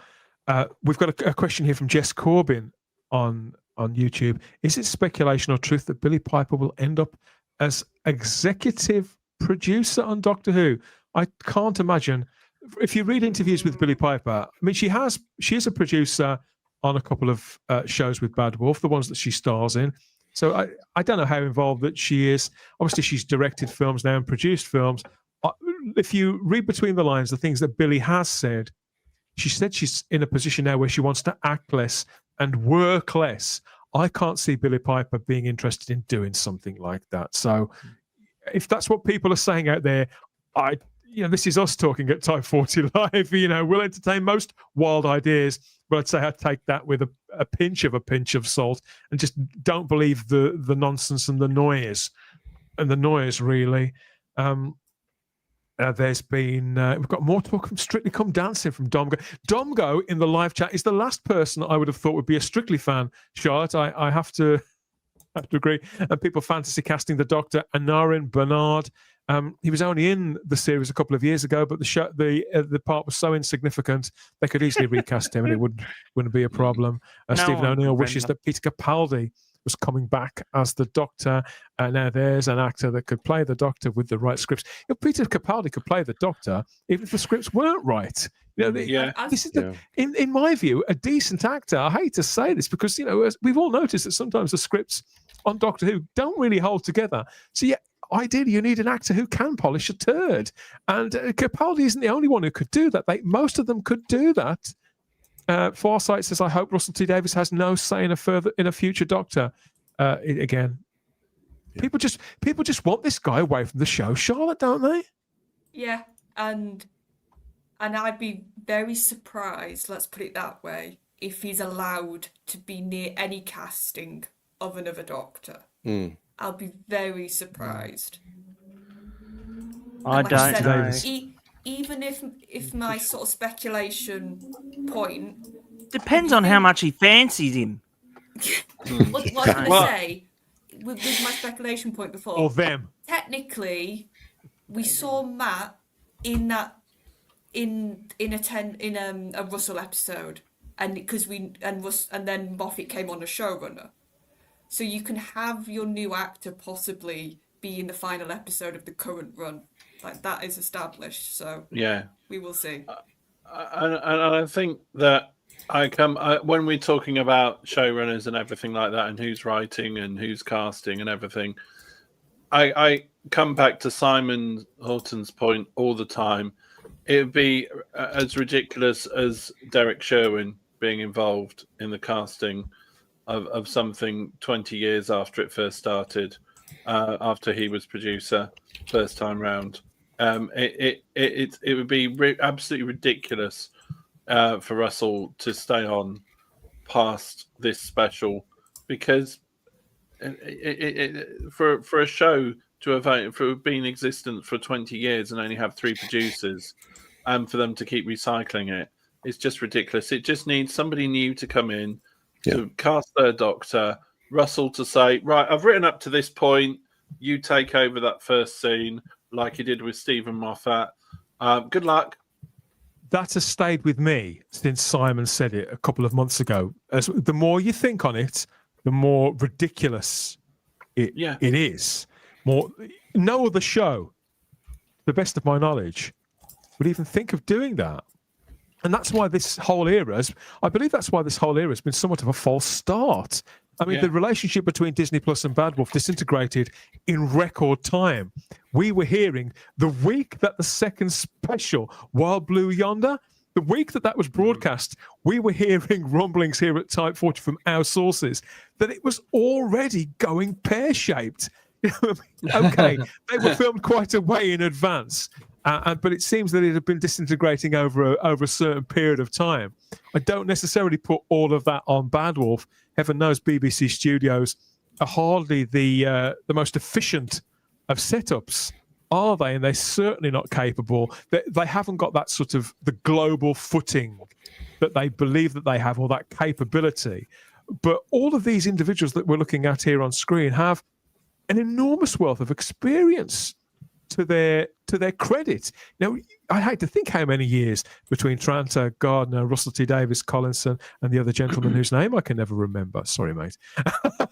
We've got a question here from Jess Corbin on YouTube. Is it speculation or truth that Billie Piper will end up as executive producer on Doctor Who? I can't imagine. If you read interviews with Billie Piper, I mean, she is a producer on a couple of shows with Bad Wolf, the ones that she stars in. So I don't know how involved that she is. Obviously, she's directed films now and produced films. If you read between the lines, the things that Billie has said, she said she's in a position now where she wants to act less and work less. I can't see Billie Piper being interested in doing something like that. So if that's what people are saying out there, this is us talking at Type 40 Live. We'll entertain most wild ideas, but I'd say I'd take that with a pinch of salt, and just don't believe the nonsense and the noise really. There's been we've got more talk from Strictly Come Dancing from Domgo. Domgo in the live chat is the last person I would have thought would be a Strictly fan. Charlotte, I have to agree. And people fantasy casting the Doctor, Anarin Bernard. He was only in the series a couple of years ago, but the part was so insignificant they could easily recast him, and it wouldn't be a problem. Stephen O'Neill wishes that Peter Capaldi was coming back as the Doctor. Now there's an actor that could play the Doctor with the right scripts. Peter Capaldi could play the Doctor even if the scripts weren't right. This is in my view, a decent actor. I hate to say this because we've all noticed that sometimes the scripts on Doctor Who don't really hold together. So ideally, you need an actor who can polish a turd, and Capaldi isn't the only one who could do that. Most of them could do that. Farsight says, "I hope Russell T Davies has no say in a future Doctor." Again, people just want this guy away from the show, Charlotte, don't they? Yeah, and I'd be very surprised, let's put it that way, if he's allowed to be near any casting of another Doctor. I'll be very surprised. I And like I don't said, know. Even if my sort of speculation point Depends on how much he fancies him. what I was going to say with my speculation point before, Or them. technically we saw Matt in that in a Russell episode, and because and then Moffat came on as showrunner, so you can have your new actor possibly be in the final episode of the current run. Like, that is established, so Yeah, we will see. and I think that when we're talking about showrunners and everything like that, and who's writing and who's casting and everything, I come back to Simon Horton's point all the time. It would be as ridiculous as Derek Sherwin being involved in the casting of something 20 years after it first started, after he was producer first time round. It would be absolutely ridiculous for Russell to stay on past this special, because for a show to have been in existence for 20 years and only have 3 producers, and for them to keep recycling it, it's just ridiculous. It just needs somebody new to come in to cast their Doctor. Russell to say, right, I've written up to this point, you take over that first scene, like he did with Stephen Moffat. Good luck. That has stayed with me since Simon said it a couple of months ago. As the more you think on it, the more ridiculous it is. No other show, to the best of my knowledge, would even think of doing that. And that's why this whole era I believe that's why this whole era has been somewhat of a false start. I mean, the relationship between Disney Plus and Bad Wolf disintegrated in record time. We were hearing the week that the second special, Wild Blue Yonder, the week that was broadcast, we were hearing rumblings here at Type 40 from our sources that it was already going pear-shaped. Okay, they were filmed quite a way in advance. But it seems that it had been disintegrating over a certain period of time. I don't necessarily put all of that on Bad Wolf. Heaven knows BBC Studios are hardly the most efficient of setups, are they? And they're certainly not capable. They haven't got that sort of the global footing that they believe that they have, or that capability. But all of these individuals that we're looking at here on screen have an enormous wealth of experience to their credit. Now, I hate to think how many years between Tranter, Gardner, Russell T Davies, Collinson, and the other gentleman whose name I can never remember. Sorry, mate.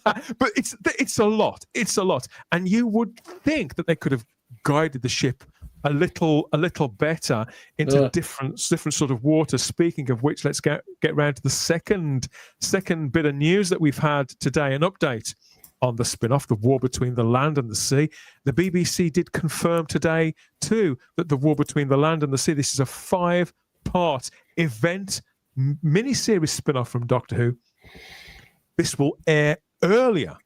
But it's a lot. It's a lot. And you would think that they could have guided the ship a little better into different sort of water. Speaking of which, let's get round to the second bit of news that we've had today, an update on the spin-off, The War Between the Land and the Sea. The BBC did confirm today, too, that The War Between the Land and the Sea, this is a 5-part event, mini-series spin-off from Doctor Who. This will air earlier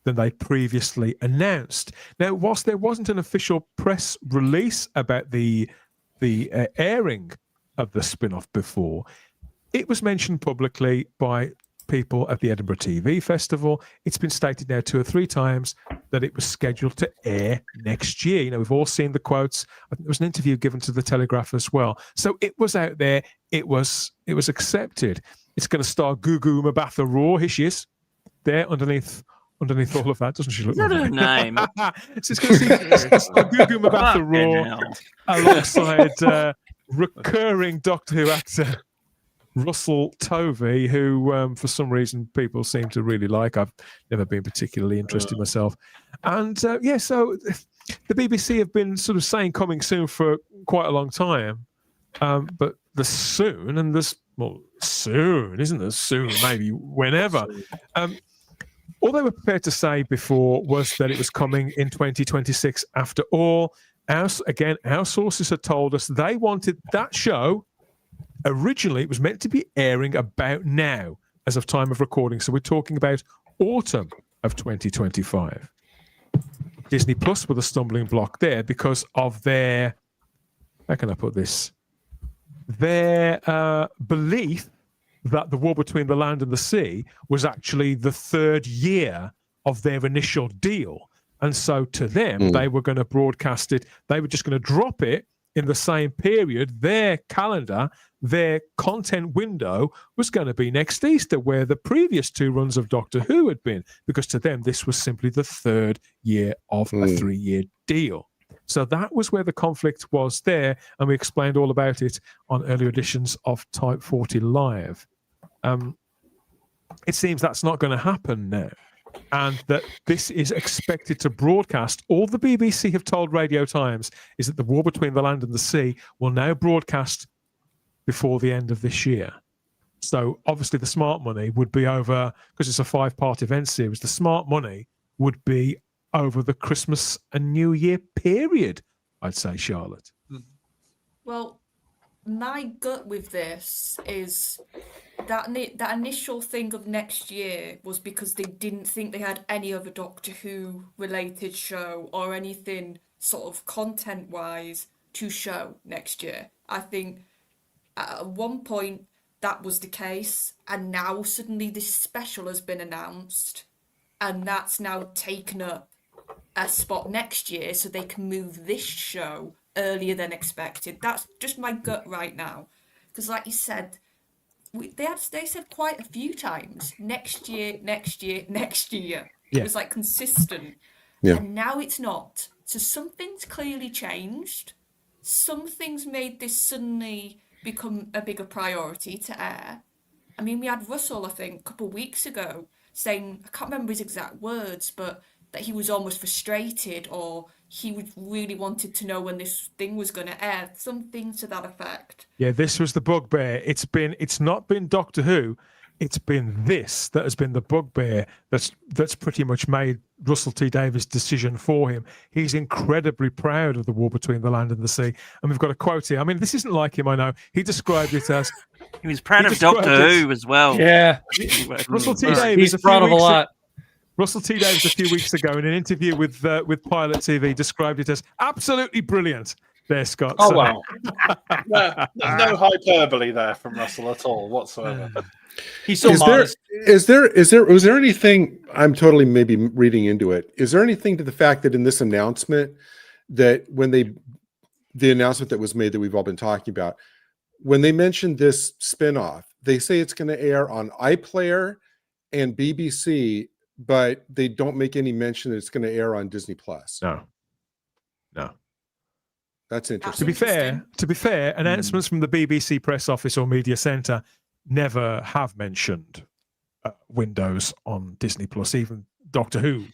than they previously announced. Now, whilst there wasn't an official press release about the airing of the spin-off before, it was mentioned publicly by people at the Edinburgh TV Festival. It's been stated now 2 or 3 times that it was scheduled to air next year. You know, we've all seen the quotes. I think there was an interview given to the Telegraph as well. So it was out there. It was accepted. It's going to star Gugu Mbatha Raw. Here she is, there underneath all of that. Doesn't she look? Is that her name? So it's going to see Gugu Mbatha Raw alongside recurring Doctor Who actor Russell Tovey, who for some reason people seem to really like. I've never been particularly interested myself. And so the BBC have been sort of saying coming soon for quite a long time. But the soon, and this, well, soon, isn't there? Soon, maybe whenever. All they were prepared to say before was that it was coming in 2026. After all, our sources had told us they wanted that show Originally, it was meant to be airing about now, as of time of recording. So we're talking about autumn of 2025. Disney Plus were the stumbling block there because of their, how can I put this? Their belief that The War Between the Land and the Sea was actually the third year of their initial deal. And so to them, they were going to broadcast it. They were just going to drop it in the same period. Their calendar, their content window was going to be next Easter, where the previous 2 runs of Doctor Who had been, because to them, this was simply the third year of a 3-year deal. So that was where the conflict was there, and we explained all about it on earlier editions of Type 40 Live. It seems that's not going to happen now, and that this is expected to broadcast. All the BBC have told Radio Times is that The War Between the Land and the Sea will now broadcast before the end of this year. So obviously the smart money would be over, because it's a 5-part event series, the smart money would be over the Christmas and New Year period, I'd say, Charlotte. Well, my gut with this is that that initial thing of next year was because they didn't think they had any other Doctor Who related show or anything sort of content wise to show next year. I think at one point that was the case, and now suddenly this special has been announced, and that's now taken up a spot next year, so they can move this show earlier than expected. That's just my gut right now, because like you said, they said quite a few times next year. Yeah. It was like consistent, and now it's not. So something's clearly changed. Something's made this suddenly become a bigger priority to air. I mean, we had Russell, I think, a couple of weeks ago saying, I can't remember his exact words, but that he was almost frustrated, or he really wanted to know when this thing was going to air, something to that effect. Yeah, this was the bugbear. It's not been Doctor Who, it's been this that has been the bugbear that's pretty much made Russell T Davies' decision for him. He's incredibly proud of The War Between the Land and the Sea. And we've got a quote here. I mean, this isn't like him, I know. He described it as... He was proud of Doctor Who as well. Yeah. Russell T Davies... He's proud of a lot. Russell T Davies a few weeks ago in an interview with Pilot TV described it as absolutely brilliant. There, Scott. Oh, wow. There's no hyperbole there from Russell at all whatsoever. He's so modest. Was there anything, I'm totally maybe reading into it, is there anything to the fact that in this announcement, that when the announcement that was made that we've all been talking about, when they mentioned this spinoff, they say it's going to air on iPlayer and BBC, but they don't make any mention that it's going to air on Disney Plus. No. That's interesting. To be fair, announcements from the BBC press office or media centre never have mentioned Windows on Disney Plus, even Doctor Who.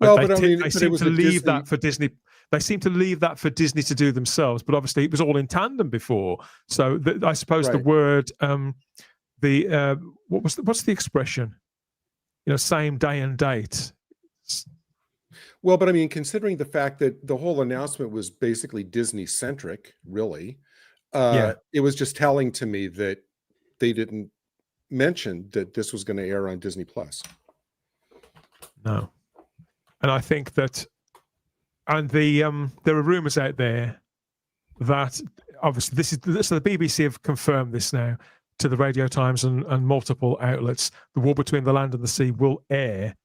Well, they seem to leave that for Disney. They seem to leave that for Disney to do themselves. But obviously, it was all in tandem before. So I suppose the word, what's the expression? Same day and date. Well, but I mean, considering the fact that the whole announcement was basically Disney-centric, really, it was just telling to me that they didn't mention that this was going to air on Disney Plus. No. And I think that, and there are rumors out there that obviously so the BBC have confirmed this now to the Radio Times and multiple outlets. The War Between the Land and the Sea will air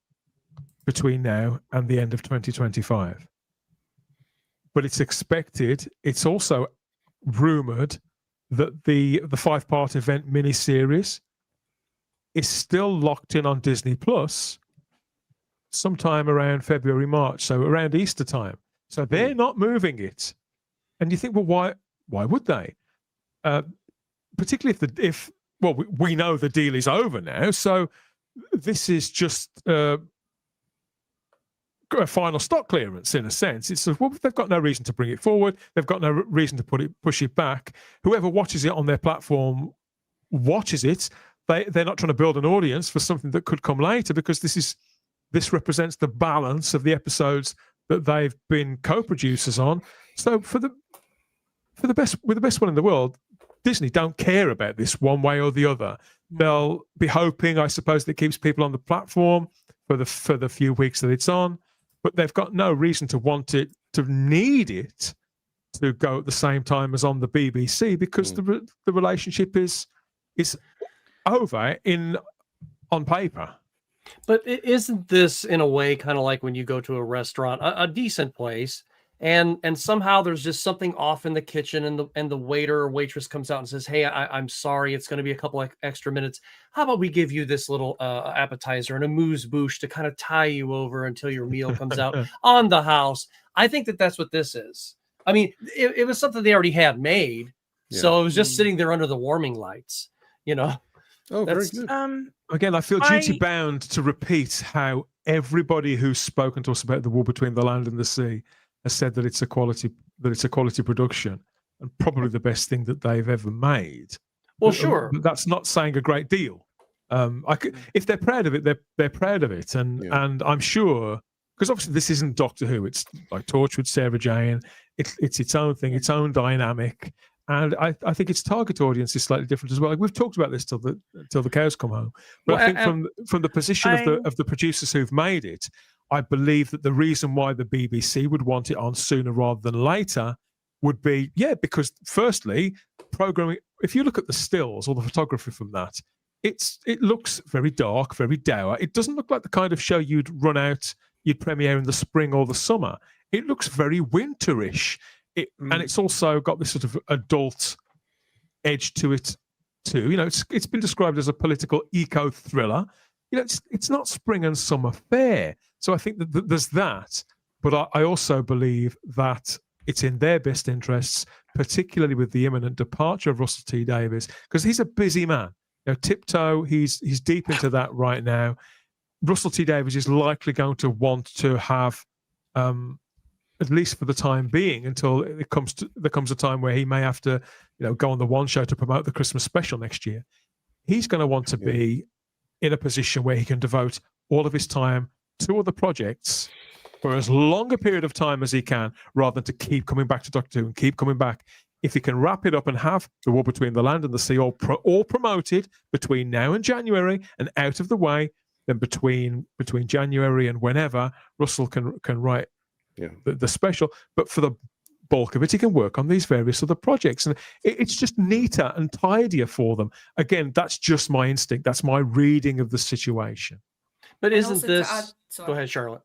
between now and the end of 2025. But it's expected, it's also rumored that the 5-part event miniseries is still locked in on Disney Plus sometime around February, March, so around Easter time. So they're not moving it. And you think, well, why would they? Particularly if we know the deal is over now, so this is just a final stock clearance in a sense. It's they've got no reason to bring it forward. They've got no reason to push it back. Whoever watches it on their platform watches it. They're not trying to build an audience for something that could come later, because this represents the balance of the episodes that they've been co-producers on. So with the best one in the world, Disney don't care about this one way or the other. They'll be hoping, I suppose, that keeps people on the platform for the few weeks that it's on, but they've got no reason to want it, to need it to go at the same time as on the BBC, because the relationship is over on paper. But isn't this in a way kind of like when you go to a restaurant, a decent place, and somehow there's just something off in the kitchen, and the waiter or waitress comes out and says, "Hey, I'm sorry, it's going to be a couple of extra minutes. How about we give you this little appetizer and a amuse-bouche to kind of tie you over until your meal comes out on the house?" I think that's what this is. I mean, it was something they already had made, so it was just sitting there under the warming lights, you know. Oh, very good. Again, I feel duty bound to repeat how everybody who's spoken to us about The War Between the Land and the Sea has said that it's a quality production, and probably the best thing that they've ever made. Well, sure, but that's not saying a great deal. If they're proud of it, they're proud of it, and I'm sure, because obviously this isn't Doctor Who. It's like Torchwood, Sarah Jane. It's its own thing, its own dynamic. And I think its target audience is slightly different as well. Like, we've talked about this till the cows come home. But I think from the position of the producers who've made it, I believe that the reason why the BBC would want it on sooner rather than later would be, because firstly, programming. If you look at the stills or the photography from that, it looks very dark, very dour. It doesn't look like the kind of show you'd premiere in the spring or the summer. It looks very winterish. And it's also got this sort of adult edge to it too. You know, it's been described as a political eco thriller. You know, it's not spring and summer fare. So I think that there's that. But I also believe that it's in their best interests, particularly with the imminent departure of Russell T Davies, because he's a busy man. You know, Tiptoe, he's deep into that right now. Russell T Davies is likely going to want to have, at least for the time being, until there comes a time where he may have to, go on the One Show to promote the Christmas special next year. He's going to want to be in a position where he can devote all of his time to other projects for as long a period of time as he can, rather than to keep coming back to Doctor Who and keep coming back. If he can wrap it up and have The War Between the Land and the Sea all promoted between now and January and out of the way, then between January and whenever, Russell can write the special. But for the bulk of it, he can work on these various other projects, and it's just neater and tidier for them. Again, that's just my instinct. That's my reading of the situation. But isn't this... Go ahead, Charlotte.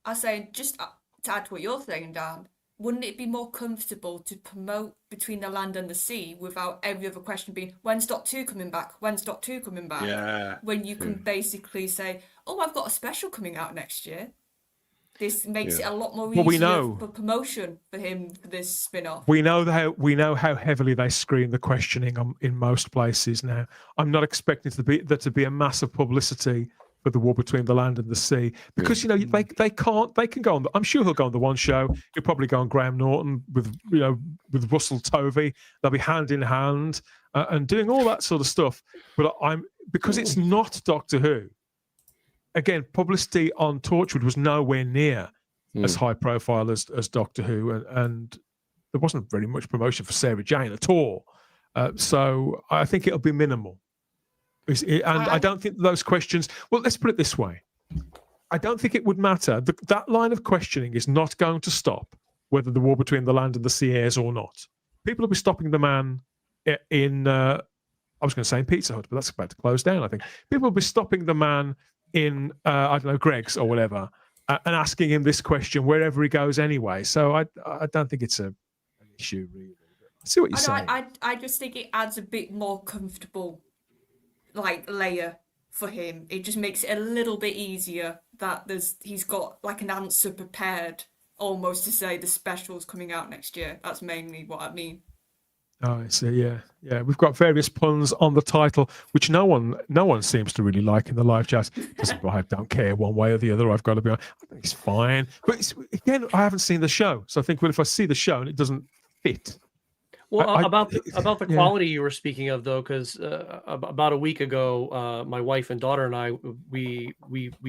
I was saying, just to add to what you're saying, Dan, wouldn't it be more comfortable to promote Between the Land and the Sea without every other question being, when's Doctor Who coming back? When's Doctor Who coming back? Yeah. When you can basically say, oh, I've got a special coming out next year. This makes it a lot more easier for promotion for him for this spin-off. We know how heavily they screen the questioning in most places now. I'm not expecting there to be a massive publicity for The War Between the Land and the Sea, because they can go on. I'm sure he'll go on the One Show. He'll probably go on Graham Norton with Russell Tovey. They'll be hand in hand and doing all that sort of stuff. But because it's not Doctor Who. Again, publicity on Torchwood was nowhere near as high profile as Doctor Who, and there wasn't very much promotion for Sarah Jane at all. So I think it'll be minimal. I don't think those questions... Well, let's put it this way. I don't think it would matter. That line of questioning is not going to stop whether The War Between the Land and the Sea airs or not. People will be stopping the man in... I was going to say in Pizza Hut, but that's about to close down, I think. People will be stopping the man in, I don't know, Greg's or whatever, and asking him this question wherever he goes anyway. So I don't think it's an issue, really. I see what you're saying. I just think it adds a bit more comfortable layer for him. It just makes it a little bit easier that he's got an answer prepared, almost to say the special's coming out next year. That's mainly what I mean. Oh, I see. Yeah. We've got various puns on the title, which no one seems to really like in the live chat. I don't care one way or the other. I've got to be on. I think it's fine, but again, I haven't seen the show, so I think, well, if I see the show and it doesn't fit. Well, about the quality you were speaking of, though, because about a week ago, my wife and daughter and I we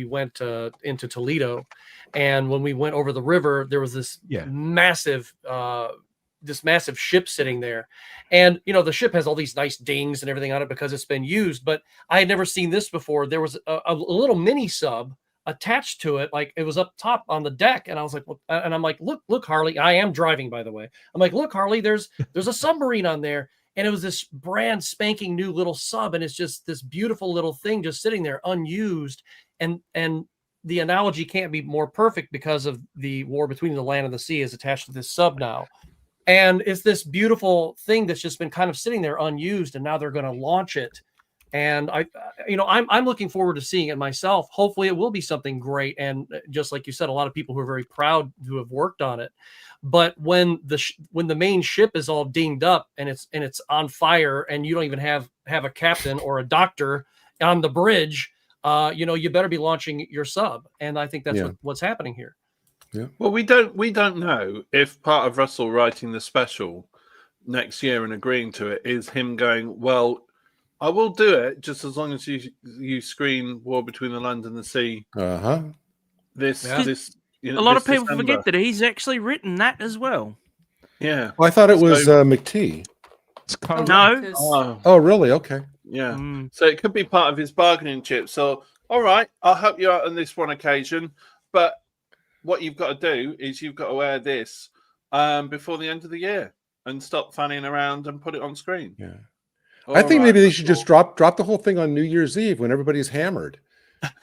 went into Toledo, and when we went over the river, there was this massive this massive ship sitting there, and the ship has all these nice dings and everything on it because it's been used. But I had never seen this before. There was a little mini sub attached to it, like it was up top on the deck, and I was like, well, and I'm like, look, Harley. I am driving, by the way. I'm like, look, Harley. There's a submarine on there, and it was this brand spanking new little sub, and it's just this beautiful little thing just sitting there unused, and the analogy can't be more perfect because of the war between the land and the sea is attached to this sub now. And it's this beautiful thing that's just been kind of sitting there unused, and now they're going to launch it. And I'm looking forward to seeing it myself. Hopefully it will be something great. And just like you said, a lot of people who are very proud to have worked on it. But when the main ship is all dinged up and it's on fire, and you don't even have a captain or a doctor on the bridge, you better be launching your sub. And I think that's what's happening here. Yeah. Well, we don't know if part of Russell writing the special next year and agreeing to it is him going, well, I will do it just as long as you screen War Between the Land and the Sea. This a lot of people forget that he's actually written that as well. Yeah. Well, I thought it was McTee. No. Oh, really? Okay. Yeah. So it could be part of his bargaining chip. So, all right, I'll help you out on this one occasion. But what you've got to do is you've got to air this before the end of the year and stop fanning around and put it on screen. Yeah. I think maybe they should just drop the whole thing on New Year's Eve when everybody's hammered.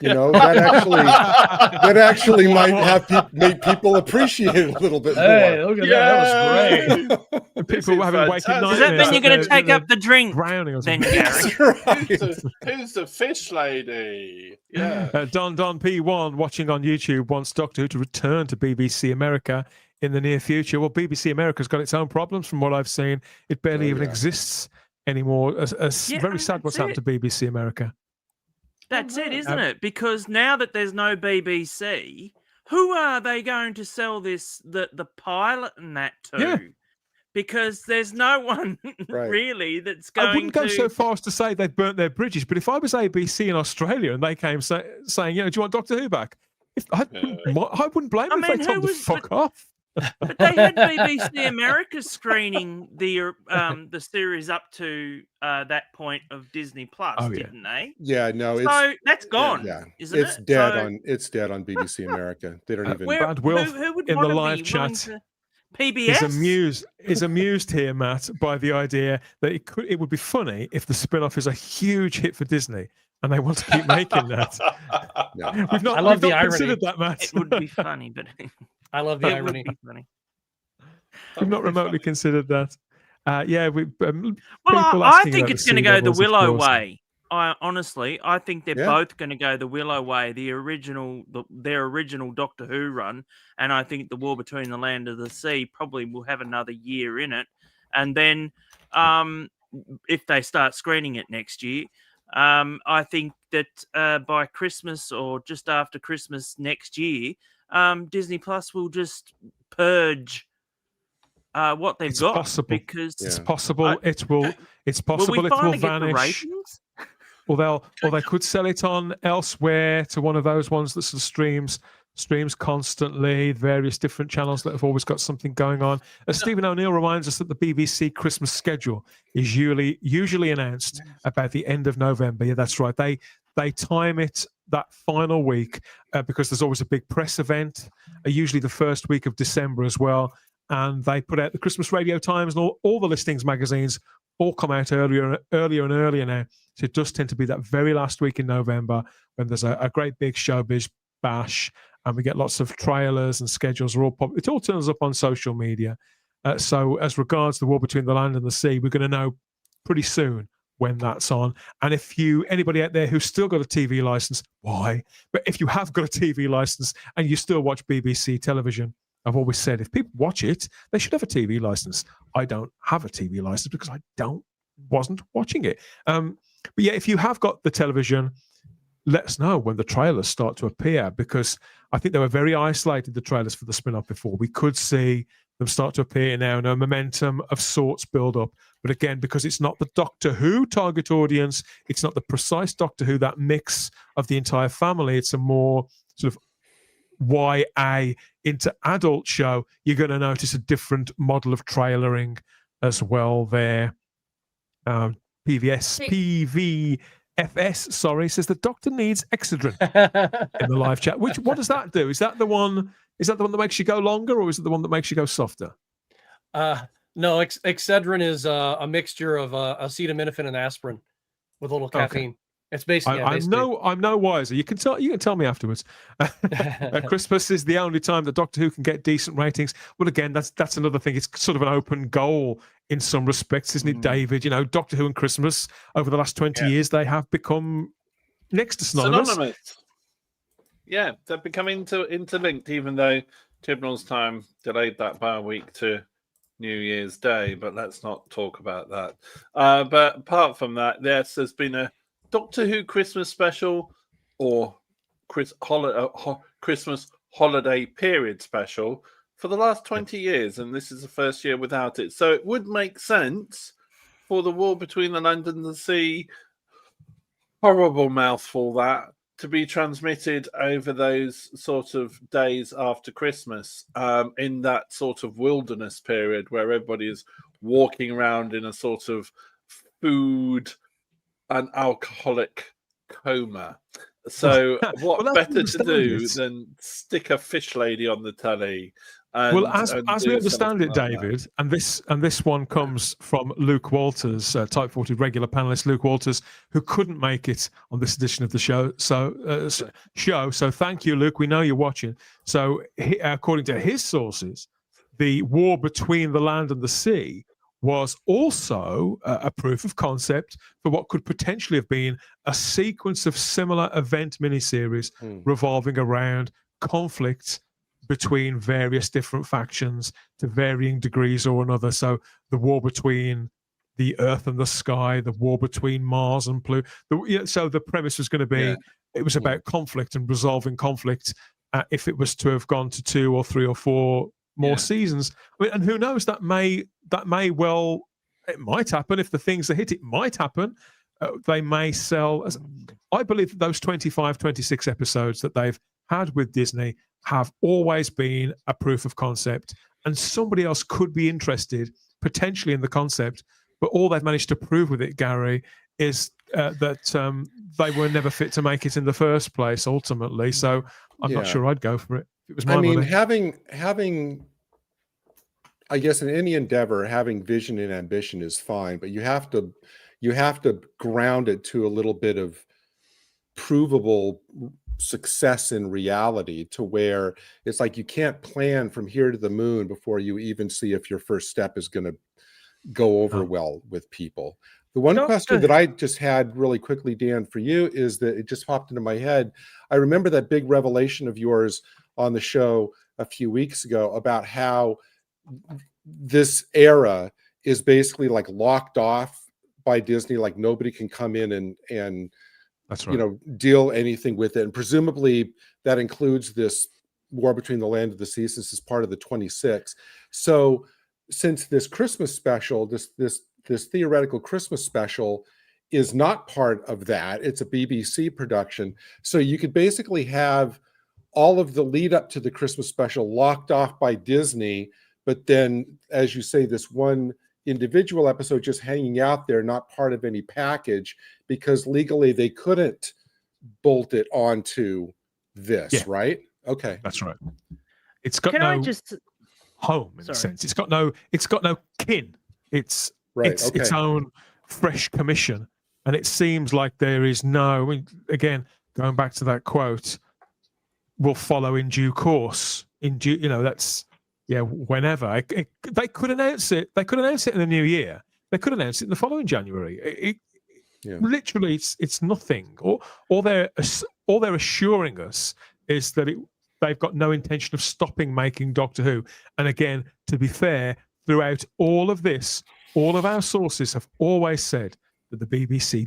That actually might make people appreciate it a little bit more. Hey, look at that. That was great. People were having waking nightmares. Does that mean you're going to take up the drink? Browning or then, something. Gary? Who's the fish lady? Yeah. Don P1 watching on YouTube wants Doctor Who to return to BBC America in the near future. Well, BBC America's got its own problems from what I've seen. It barely even exists anymore. Very sad what's happened to BBC America. That's it, isn't it? Because now that there's no BBC, who are they going to sell the pilot and that to? Yeah. Because there's no one really that's going to... I wouldn't go so far as to say they've burnt their bridges, but if I was ABC in Australia and they came saying, do you want Doctor Who back? I wouldn't blame them if they told them to fuck off. But they had BBC America screening the series up to that point of Disney Plus, didn't they? Yeah, no, so that's gone. Isn't it? It's dead on BBC America. They don't even. Brad Wilf who would in the want to live be chat PBS is amused here, Matt, by the idea that it would be funny if the spin-off is a huge hit for Disney and they want to keep making that. No. We've not the irony. considered that, Matt. It would be funny, but I love the irony. We've not remotely considered that. I think it's going to go the Willow way. I think they're both going to go the Willow way. Their original Doctor Who run, and I think the War Between the Land and the Sea probably will have another year in it. And then, if they start screening it next year, I think that by Christmas or just after Christmas next year, Disney Plus will just purge what they've got. Possible. Because it's possible it will. It's possible it will vanish. Or they could sell it on elsewhere to one of those ones that sort of streams constantly, various different channels that have always got something going on. As Stephen O'Neill reminds us that the BBC Christmas schedule is usually announced about the end of November. Yeah, that's right. They time it that final week because there's always a big press event, usually the first week of December as well. And they put out the Christmas Radio Times and all the listings magazines all come out earlier and earlier now. So it does tend to be that very last week in November when there's a great big showbiz bash and we get lots of trailers and schedules. It all turns up on social media. So as regards the War Between the Land and the Sea, we're going to know pretty soon when that's on. And if anybody out there who's still got a TV license, why? But if you have got a TV license and you still watch BBC television, I've always said if people watch it, they should have a TV license. I don't have a TV license because I wasn't watching it. But yeah, if you have got the television, let us know when the trailers start to appear, because I think they were very isolated, the trailers for the spin-off before. We could see them start to appear now and a momentum of sorts build up. But again, because it's not the Doctor Who target audience, it's not the precise Doctor Who, that mix of the entire family, it's a more sort of YA into adult show, you're going to notice a different model of trailering as well there. PVFS, sorry, says the doctor needs Excedrin in the live chat. What does that do? Is that the one that makes you go longer, or is it the one that makes you go softer? No, Excedrin is a mixture of acetaminophen and aspirin with a little caffeine. It's basically. I'm no wiser. You can tell me afterwards. Christmas is the only time that Doctor Who can get decent ratings. Well, again, that's another thing. It's sort of an open goal in some respects, isn't it, David? You know, Doctor Who and Christmas over the last 20 years, they have become next to synonymous. Yeah, they've become interlinked, even though Chibnall's time delayed that by a week to New Year's Day. But let's not talk about that. But apart from that, yes, there's been a Doctor Who Christmas special or Christmas holiday period special for the last 20 years, and this is the first year without it. So it would make sense for the war between the land and the sea, horrible mouthful that, to be transmitted over those sort of days after Christmas, in that sort of wilderness period where everybody is walking around in a sort of food and alcoholic coma. So what better to do than stick a fish lady on the telly? As we understand it, David, and this one comes from Luke Walters, Type 40 regular panelist Luke Walters, who couldn't make it on this edition of the show. So thank you, Luke. We know you're watching. So according to his sources, the war between the land and the sea was also a proof of concept for what could potentially have been a sequence of similar event miniseries revolving around conflicts between various different factions to varying degrees or another. So the war between the Earth and the sky, the war between Mars and Pluto. So the premise was going to be, it was about conflict and resolving conflict. If it was to have gone to 2 or 3 or 4 more seasons, I mean, and who knows, that may well, it might happen. If the things that hit, it might happen. They may sell. I believe that those 25, 26 episodes that they've had with Disney have always been a proof of concept, and somebody else could be interested potentially in the concept, but all they've managed to prove with it, Gary, is that they were never fit to make it in the first place ultimately. So I'm not sure I'd go for it. It was my money. having I guess in any endeavor, having vision and ambition is fine, but you have to ground it to a little bit of provable success in reality, to where it's like you can't plan from here to the moon before you even see if your first step is going to go over well with people. The one question that I just had really quickly, Dan, for you is that it just popped into my head. I remember that big revelation of yours on the show a few weeks ago about how this era is basically like locked off by Disney, like nobody can come in and that's right, deal anything with it. And presumably that includes this war between the land and the sea, since it's part of the 26. So since this Christmas special, this theoretical Christmas special is not part of that, it's a BBC production. So you could basically have all of the lead up to the Christmas special locked off by Disney, but then, as you say, this one individual episode just hanging out there, not part of any package, because legally they couldn't bolt it onto this, right? Okay. That's right. It's got no home in a sense. It's got no kin. It's its own fresh commission. And it seems like there is no, I mean, again, going back to that quote, will follow in due course. That's whenever. They could announce it. They could announce it in the new year. They could announce it in the following January. Literally, it's nothing. All they're assuring us is that they've got no intention of stopping making Doctor Who. And again, to be fair, throughout all of this, all of our sources have always said that the BBC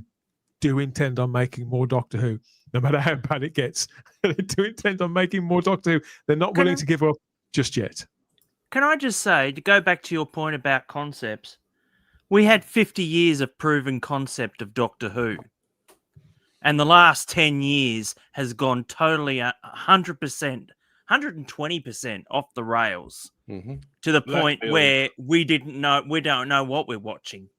do intend on making more Doctor Who, no matter how bad it gets. They do intend on making more Doctor Who. They're not willing to give up just yet. Can I just say, to go back to your point about concepts, we had 50 years of proven concept of Doctor Who. And the last 10 years has gone totally 100% 120% off the rails Mhm. to the Left point field. where we don't know what we're watching.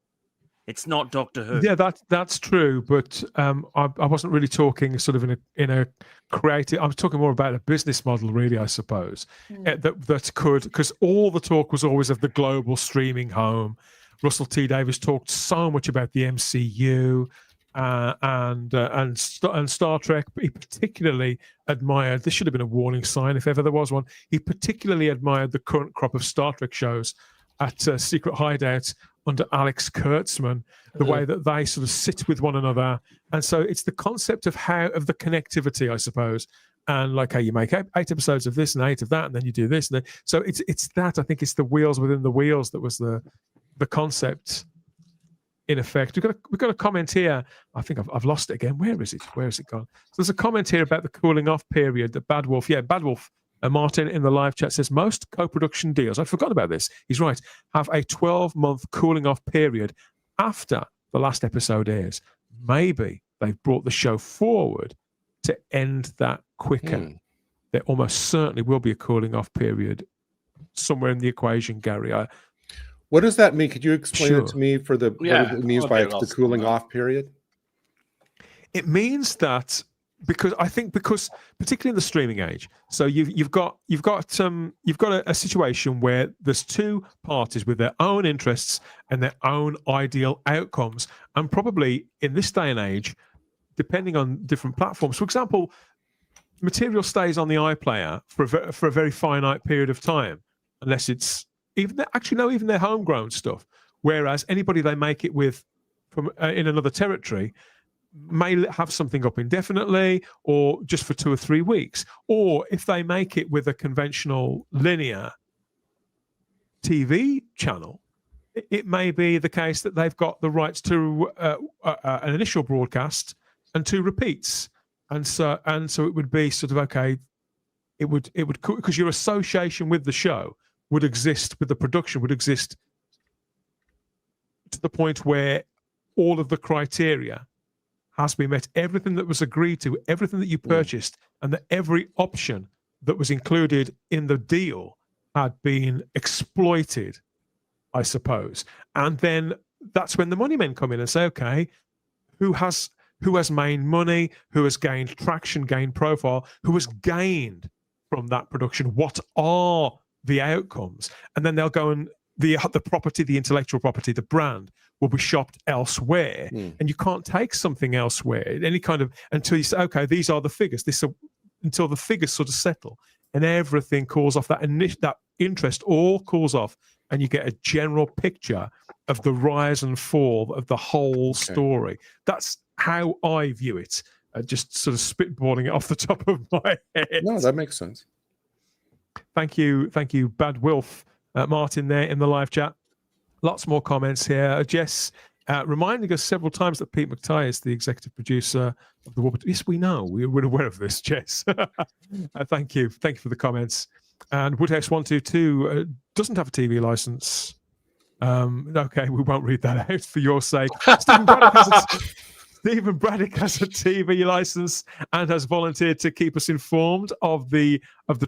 It's not Doctor Who. Yeah, that's true, but I wasn't really talking sort of in a creative. I was talking more about a business model, really. I suppose that could, because all the talk was always of the global streaming home. Russell T Davies talked so much about the MCU and Star Trek. He particularly admired. This should have been a warning sign if ever there was one. He particularly admired the current crop of Star Trek shows at Secret Hideout under Alex Kurtzman, the way that they sort of sit with one another. And so it's the concept of the connectivity, I suppose. And like how you make 8 episodes of this and 8 of that, and then you do this. And then, so it's that, I think it's the wheels within the wheels that was the concept in effect. We've got a comment here. I think I've lost it again. Where is it? Where has it gone? So there's a comment here about the cooling off period, the Bad Wolf. Yeah, Bad Wolf. Martin in the live chat says most co-production deals, I forgot about this, he's right, have a 12-month cooling off period after the last episode airs. Maybe they've brought the show forward to end that quicker. There almost certainly will be a cooling off period somewhere in the equation, Gary. What does that mean? Could you explain it to me what Yeah, it means I'm a by bit the lost on cooling that. off period? It means because particularly in the streaming age, so you've got a situation where there's two parties with their own interests and their own ideal outcomes, and probably in this day and age, depending on different platforms. For example, material stays on the iPlayer for a very finite period of time, unless it's even their homegrown stuff. Whereas anybody they make it with from in another territory may have something up indefinitely or just for 2 or 3 weeks. Or if they make it with a conventional linear TV channel, it may be the case that they've got the rights to an initial broadcast and 2 repeats. And so it would be sort of, okay, it would because your association with the show would exist, with the production would exist to the point where all of the criteria has been met, everything that was agreed to, everything that you purchased, and that every option that was included in the deal had been exploited, I suppose. And then that's when the money men come in and say, okay, who has made money, who has gained traction, gained profile, who has gained from that production, what are the outcomes? And then they'll go and the property, the intellectual property, the brand will be shopped elsewhere, and you can't take something elsewhere. Any kind of until you say, okay, these are the figures. Until the figures sort of settle, and everything calls off. That interest all calls off, and you get a general picture of the rise and fall of the whole story. That's how I view it. Just sort of spitballing it off the top of my head. No, that makes sense. Thank you, Bad Wolf. Martin there in the live chat. Lots more comments here. Jess reminding us several times that Pete McTighe is the executive producer of the Wobbit. Yes, we know. We're aware of this, Jess. Thank you for the comments. And Woodhouse 122 doesn't have a TV license. Okay, we won't read that out for your sake. Stephen Braddock has a TV license and has volunteered to keep us informed of the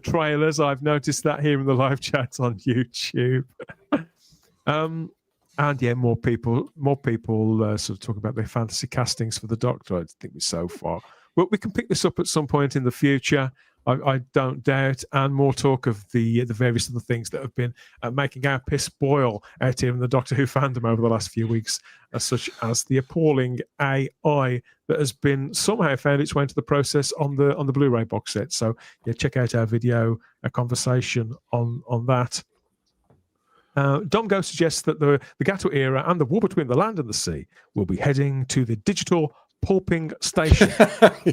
trailers. I've noticed that here in the live chat on YouTube. And yeah, more people sort of talk about their fantasy castings for the Doctor. I think we're so far. Well, we can pick this up at some point in the future. I don't doubt, and more talk of the various other things that have been making our piss boil out here in the Doctor Who fandom over the last few weeks, such as the appalling AI that has been somehow found its way into the process on the Blu-ray box set. So yeah, check out our video, a conversation on that. Domgo suggests that the Gato era and the war between the land and the sea will be heading to the digital pulping station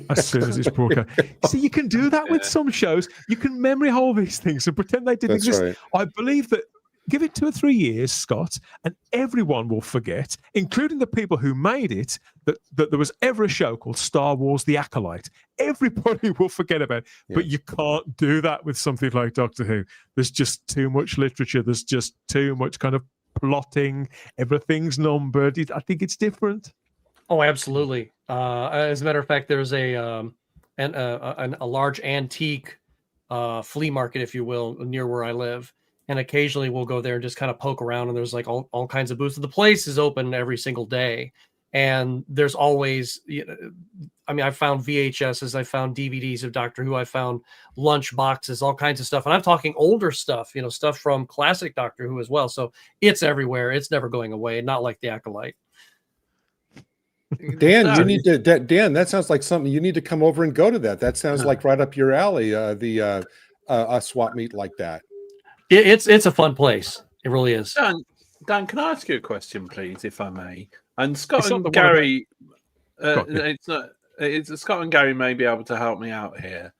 as soon as it's broadcast. See, you can do that with some shows. You can memory hold these things and pretend they didn't exist. Right. I believe that give it 2 or 3 years, Scott, and everyone will forget, including the people who made it, that there was ever a show called Star Wars The Acolyte. Everybody will forget about it. Yeah. But you can't do that with something like Doctor Who. There's just too much literature. There's just too much kind of plotting. Everything's numbered. I think it's different. Oh, absolutely. As a matter of fact, there's a large antique flea market, if you will, near where I live. And occasionally we'll go there and just kind of poke around, and there's like all kinds of booths. The place is open every single day, and there's always, I mean, I found VHSs, I found DVDs of Doctor Who, I found lunch boxes, all kinds of stuff. And I'm talking older stuff, stuff from classic Doctor Who as well. So it's everywhere. It's never going away. Not like the Acolyte. Dan, you need to. Dan, that sounds like something you need to come over and go to that. That sounds like right up your alley. A swap meet like that. It's a fun place. It really is. Dan, can I ask you a question, please, if I may? And Scott and Gary, Scott and Gary may be able to help me out here.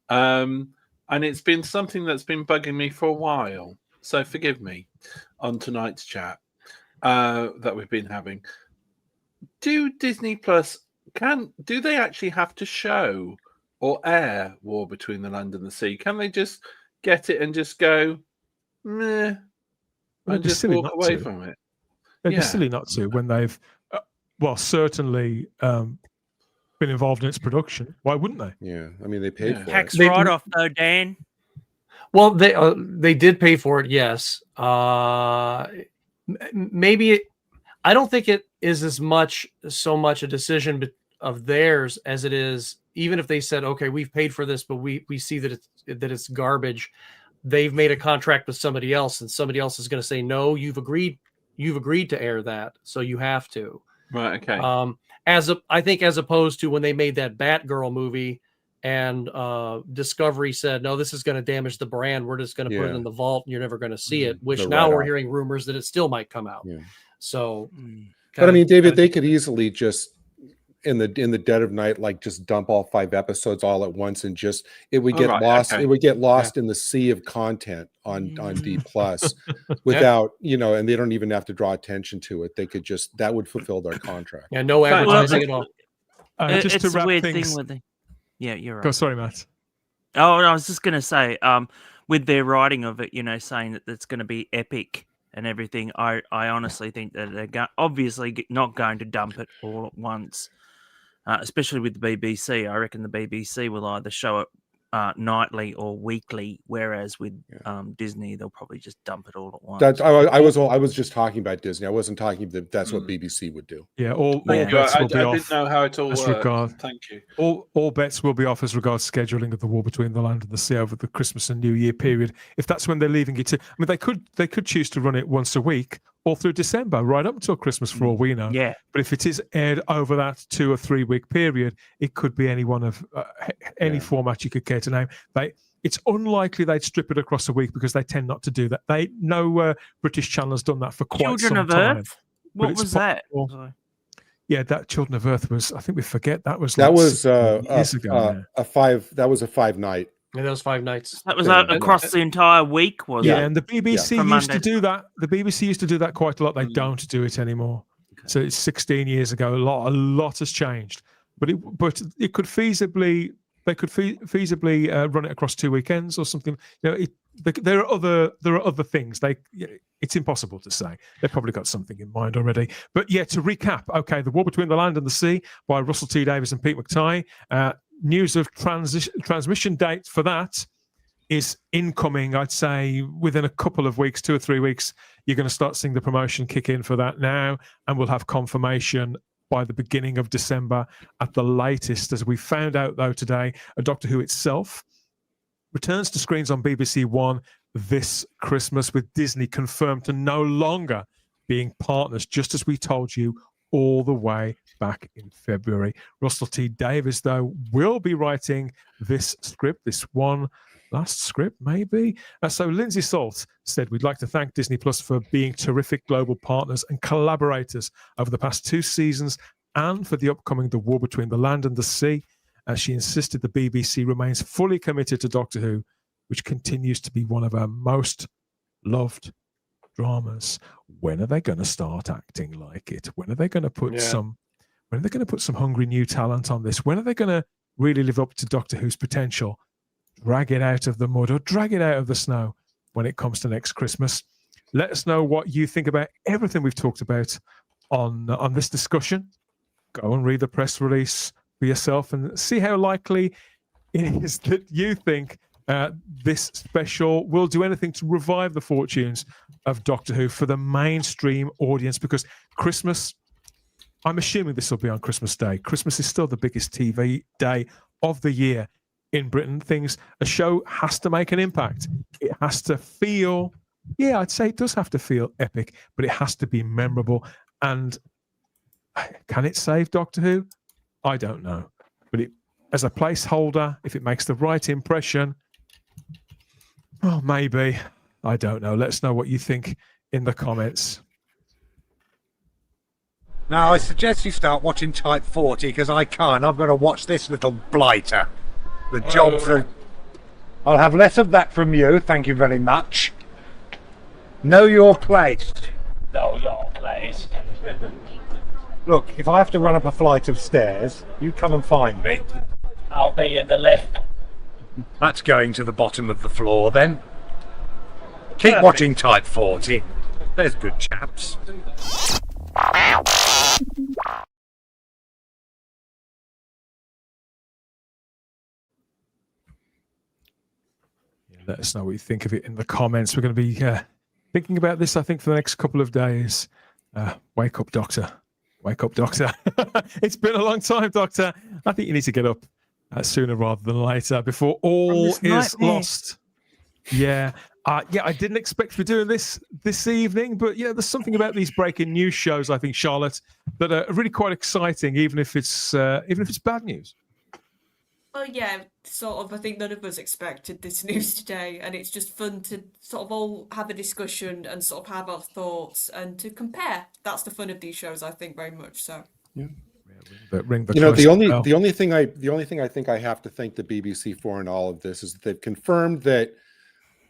And it's been something that's been bugging me for a while. So forgive me on tonight's chat that we've been having. Do Disney Plus do they actually have to show or air War Between the Land and the Sea? Can they just get it and just go meh and just walk away from it? It'd be silly not to when they've certainly been involved in its production. Why wouldn't they? Yeah, I mean they paid for it. Tax write-off though, Dan. Well, they did pay for it, yes. Maybe I don't think it is so much a decision of theirs as it is. Even if they said, okay, we've paid for this, but we see that it's garbage. They've made a contract with somebody else, and somebody else is going to say, no, you've agreed to air that, so you have to. Right. Okay. I think as opposed to when they made that Batgirl movie, and Discovery said, no, this is going to damage the brand. We're just going to put it in the vault, and you're never going to see it. Which now we're hearing rumors that it still might come out. Yeah. So, but I mean, David, they could easily just in the dead of night, like just dump all 5 episodes all at once, and just it would get lost. Okay. It would get lost in the sea of content on D Plus without and they don't even have to draw attention to it. They could that would fulfill their contract. Yeah, no advertising at all. Just to wrap things. Yeah, you're right. Go, sorry, Matt. Oh, I was just going to say, with their writing of it, saying that it's going to be epic and everything, I honestly think that they're obviously not going to dump it all at once, especially with the BBC. I reckon the BBC will either show it nightly or weekly, whereas with Disney, they'll probably just dump it all at once. I was just talking about Disney. I wasn't talking that's what BBC would do. Yeah, all bets will be off. I didn't know how it all worked. Thank you. All bets will be off as regards scheduling of the War Between the Land and the Sea over the Christmas and New Year period. If that's when they're leaving it to, I mean, they could choose to run it once a week all through December, right up until Christmas, for all we know. Yeah. But if it is aired over that 2 or 3 week period, it could be any one of any format you could care to name. It's unlikely they'd strip it across a week because they tend not to do that. No British channel has done that for quite some time. Children of Earth? What was that? Yeah, that Children of Earth was. I think we forget that was. That was years ago. That was a 5-night. Yeah, that was 5 nights. That was across the entire week, was it? Yeah, and the BBC used to do that. The BBC used to do that quite a lot. They don't do it anymore. Okay. So it's 16 years ago. A lot has changed. But it could feasibly run it across 2 weekends or something. There are other things. It's impossible to say. They've probably got something in mind already. But yeah, to recap, okay, The War Between the Land and the Sea by Russell T Davies and Pete McTighe. News of transmission date for that is incoming. I'd say within a couple of weeks, 2 or 3 weeks, you're going to start seeing the promotion kick in for that now, and we'll have confirmation by the beginning of December at the latest. As we found out though today, a Doctor Who itself returns to screens on BBC One this Christmas, with Disney confirmed to no longer being partners, just as we told you all the way back in February. Russell T Davies, though, will be writing this script, this one last script, maybe. So Lindsay Salt said, we'd like to thank Disney Plus for being terrific global partners and collaborators over the past 2 seasons and for the upcoming The War Between the Land and the Sea. She insisted the BBC remains fully committed to Doctor Who, which continues to be one of our most loved dramas. When are they going to start acting like it? When are they going to put some hungry new talent on this? When are they going to really live up to Doctor Who's potential? Drag it out of the mud or drag it out of the snow when it comes to next Christmas. Let us know what you think about everything we've talked about on this discussion. Go and read the press release for yourself and see how likely it is that you think this special will do anything to revive the fortunes of Doctor Who for the mainstream audience, because Christmas, I'm assuming this will be on Christmas Day. Christmas is still the biggest TV day of the year in Britain. A show has to make an impact. It has to feel, I'd say it does have to feel epic, but it has to be memorable. And can it save Doctor Who? I don't know. But as a placeholder, if it makes the right impression, well, maybe. I don't know. Let us know what you think in the comments. Now, I suggest you start watching Type 40, because I can't. I've got to watch this little blighter. The job for... I'll have less of that from you, thank you very much. Know your place. Know your place. Look, if I have to run up a flight of stairs, you come and find me. I'll be in the lift. That's going to the bottom of the floor, then. Keep watching Type 40. There's good chaps. Let us know what you think of it in the comments. We're going to be thinking about this, I think, for the next couple of days. Wake up, Doctor. Wake up, Doctor. It's been a long time, Doctor. I think you need to get up sooner rather than later before all is lost. Yeah. I didn't expect to be doing this evening, but there's something about these breaking news shows, I think, Charlotte, that are really quite exciting, even if it's bad news. Well, yeah, sort of. I think none of us expected this news today, and it's just fun to sort of all have a discussion and sort of have our thoughts and to compare. That's the fun of these shows, I think, very much so. Yeah. The only thing I think I have to thank the BBC for in all of this is that they've confirmed that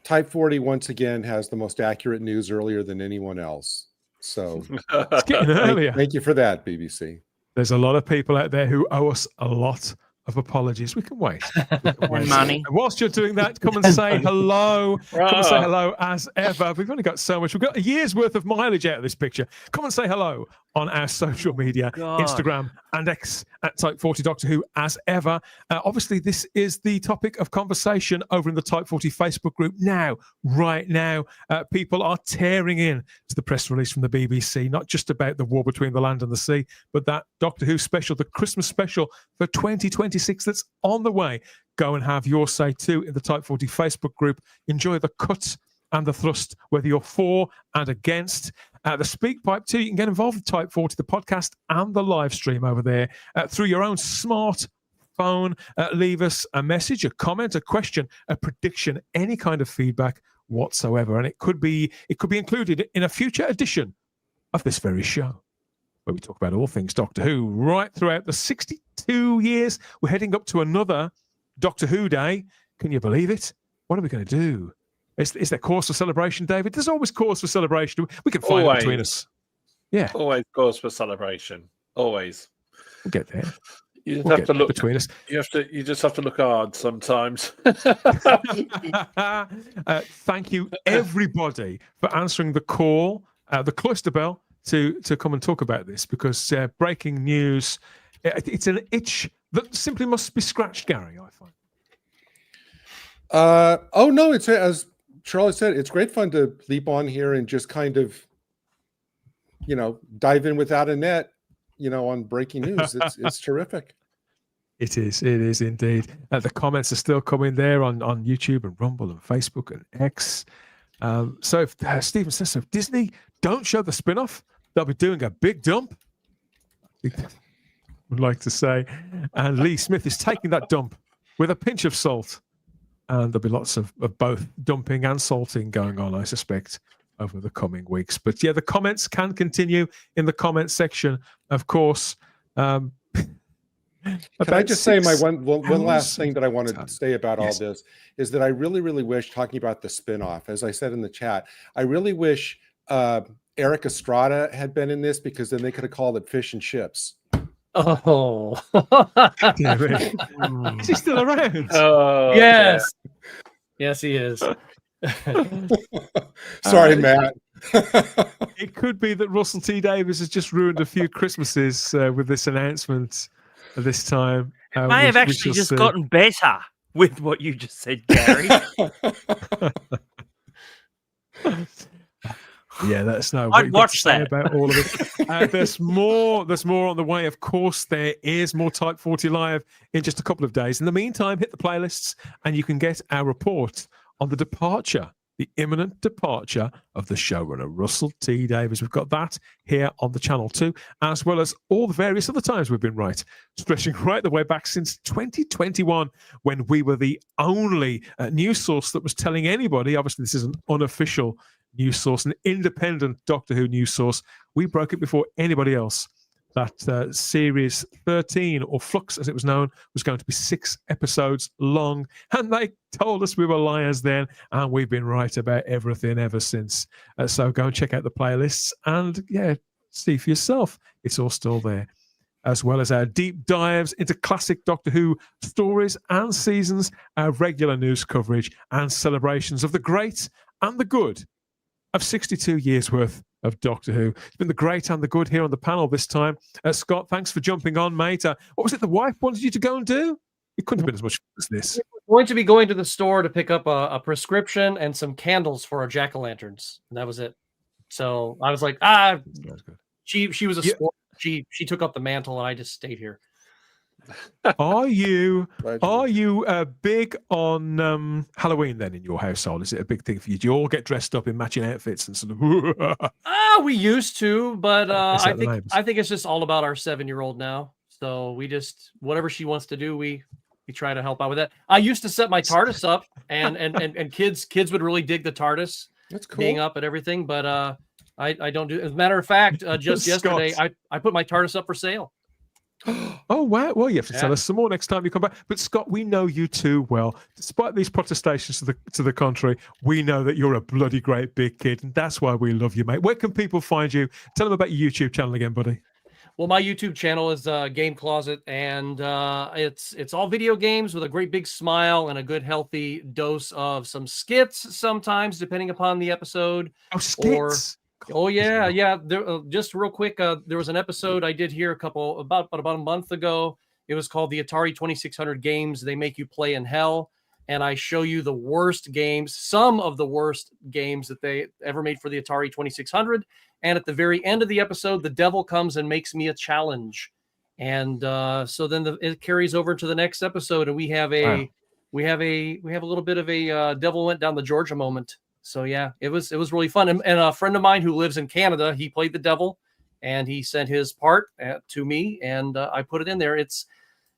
Type 40 once again has the most accurate news earlier than anyone else. So it's getting earlier. Thank you for that, BBC. There's a lot of people out there who owe us a lot of apologies. We can wait. Money. And whilst you're doing that, come and say hello. Come and say hello as ever. We've only got so much. We've got a year's worth of mileage out of this picture. Come and say hello on our social media, Instagram and X at Type 40 Doctor Who as ever. Obviously, this is the topic of conversation over in the Type 40 Facebook group now, right now. People are tearing in to the press release from the BBC, not just about the war between the land and the sea, but that Doctor Who special, the Christmas special for 2026 that's on the way. Go and have your say too in the Type 40 Facebook group. Enjoy the cut and the thrust, whether you're for and against. The speak pipe too, you can get involved with Type 40, the podcast and the live stream over there through your own smartphone. Leave us a message, a comment, a question, a prediction, any kind of feedback whatsoever. And it could be included in a future edition of this very show, where we talk about all things Doctor Who right throughout the 62 years. We're heading up to another Doctor Who Day. Can you believe it? What are we going to do? Is there cause for celebration, David? There's always cause for celebration. We can find it between us. Yeah. Always cause for celebration. Always. We'll get there. You just have to look between us. You just have to look hard sometimes. Thank you, everybody, for answering the call, the cloister bell, to come and talk about this, because breaking news, it's an itch that simply must be scratched, Gary, I find. Oh no, it's, as Charlotte said, it's great fun to leap on here and just kind of, dive in without a net, on breaking news. It's terrific. It is indeed. The comments are still coming there on YouTube and Rumble and Facebook and X. So if Stephen says so, if Disney don't show the spin-off, they'll be doing a big dump, would like to say. And Lee Smith is taking that dump with a pinch of salt. And there'll be lots of both dumping and salting going on, I suspect, over the coming weeks. But yeah, the comments can continue in the comment section, of course. Can I just say my one last thing that I wanted to say about all this is that I really, really wish, talking about the spinoff, as I said in the chat, I really wish Eric Estrada had been in this, because then they could have called it Fish and Chips. Oh, is he still around? Oh, yes, yes, he is. Sorry, Matt. It could be that Russell T Davies has just ruined a few Christmases with this announcement this time. It may have actually just gotten better. with what you just said, Gary. Yeah, let us know what I'd you've got to watch say that. about all of it. There's more on the way. Of course, there is more Type 40 Live in just a couple of days. In the meantime, hit the playlists and you can get our report on the imminent departure of the showrunner, Russell T. Davies. We've got that here on the channel too, as well as all the various other times we've been right, stretching right the way back since 2021, when we were the only news source that was telling anybody, obviously this is an unofficial news source, an independent Doctor Who news source. We broke it before anybody else. That series 13, or Flux as it was known, was going to be 6 episodes long. And they told us we were liars then, and we've been right about everything ever since. So go and check out the playlists and, yeah, see for yourself. It's all still there. As well as our deep dives into classic Doctor Who stories and seasons, our regular news coverage and celebrations of the great and the good of 62 years worth of Doctor Who. It's been the great and the good here on the panel this time. Scott, thanks for jumping on, mate. What was it the wife wanted you to go and do? It couldn't have been as much as this. We're going to be going to the store to pick up a prescription and some candles for our jack-o'-lanterns. And that was it. So I was like, she was a sport. She took up the mantle and I just stayed here. Are you big on Halloween then in your household? Is it a big thing for you? Do you all get dressed up in matching outfits and sort of? We used to, but I think it's just all about our 7-year-old now. So we just, whatever she wants to do, we try to help out with that. I used to set my TARDIS up, and kids would really dig the TARDIS. That's cool. Being up and everything, but I don't do. As a matter of fact, just yesterday I put my TARDIS up for sale. Oh, wow. Well, you have to tell us some more next time you come back. But Scott, we know you too well. Despite these protestations to the contrary, we know that you're a bloody great big kid, and that's why we love you, mate. Where can people find you? Tell them about your YouTube channel again, buddy. Well, my YouTube channel is Game Closet, and it's all video games with a great big smile and a good healthy dose of some skits sometimes, depending upon the episode. Oh, skits. Yeah. There, just real quick, there was an episode I did here about a month ago. It was called the Atari 2600 Games They Make You Play in Hell, and I show you the worst games, some of the worst games that they ever made for the Atari 2600. And at the very end of the episode, the devil comes and makes me a challenge, and so then it carries over to the next episode, and we have a little bit of a devil went down the Georgia moment. So yeah, it was really fun. And a friend of mine who lives in Canada, he played the devil, and he sent his part to me, and I put it in there. It's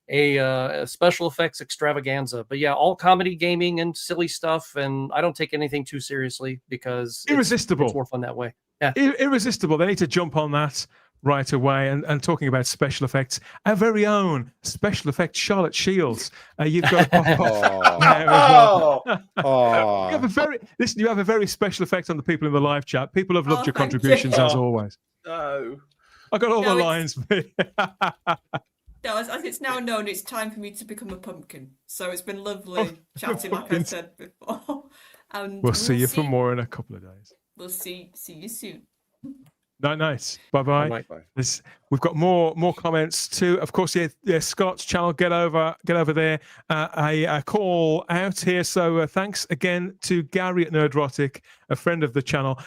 a special effects extravaganza. But yeah, all comedy, gaming, and silly stuff. And I don't take anything too seriously because irresistible. It's more fun that way. Yeah, irresistible. They need to jump on that right away. And talking about special effects, our very own special effects Charlotte Shields. You've got to pop off there as well. You have a very special effect on the people in the live chat. People have loved your contributions as always. No, I got all the lines. No, as it's now known, it's time for me to become a pumpkin. So it's been lovely chatting, like I said before. And we'll see you for more in a couple of days. We'll see you soon. Nice. Bye. We've got more comments too. Of course, yeah. Scott's channel. Get over there. A call out here. So thanks again to Gary at Nerdrotic, a friend of the channel.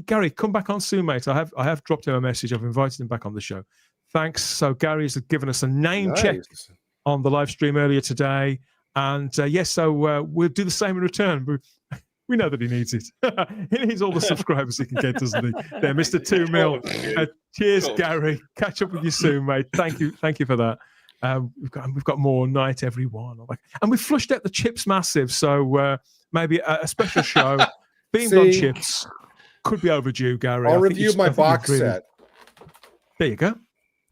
Gary, come back on soon, mate. I have dropped him a message. I've invited him back on the show. Thanks. So Gary's given us a name check on the live stream earlier today, and so we'll do the same in return. We know that he needs it. He needs all the subscribers he can get, doesn't he? There, Mr. 2 Mil. Cheers, Gary. Catch up with you soon, mate. Thank you for that. We've got more night everyone, and we've flushed out the chips massive. So maybe a special show themed on chips could be overdue, Gary. I'll review my box set. There you go.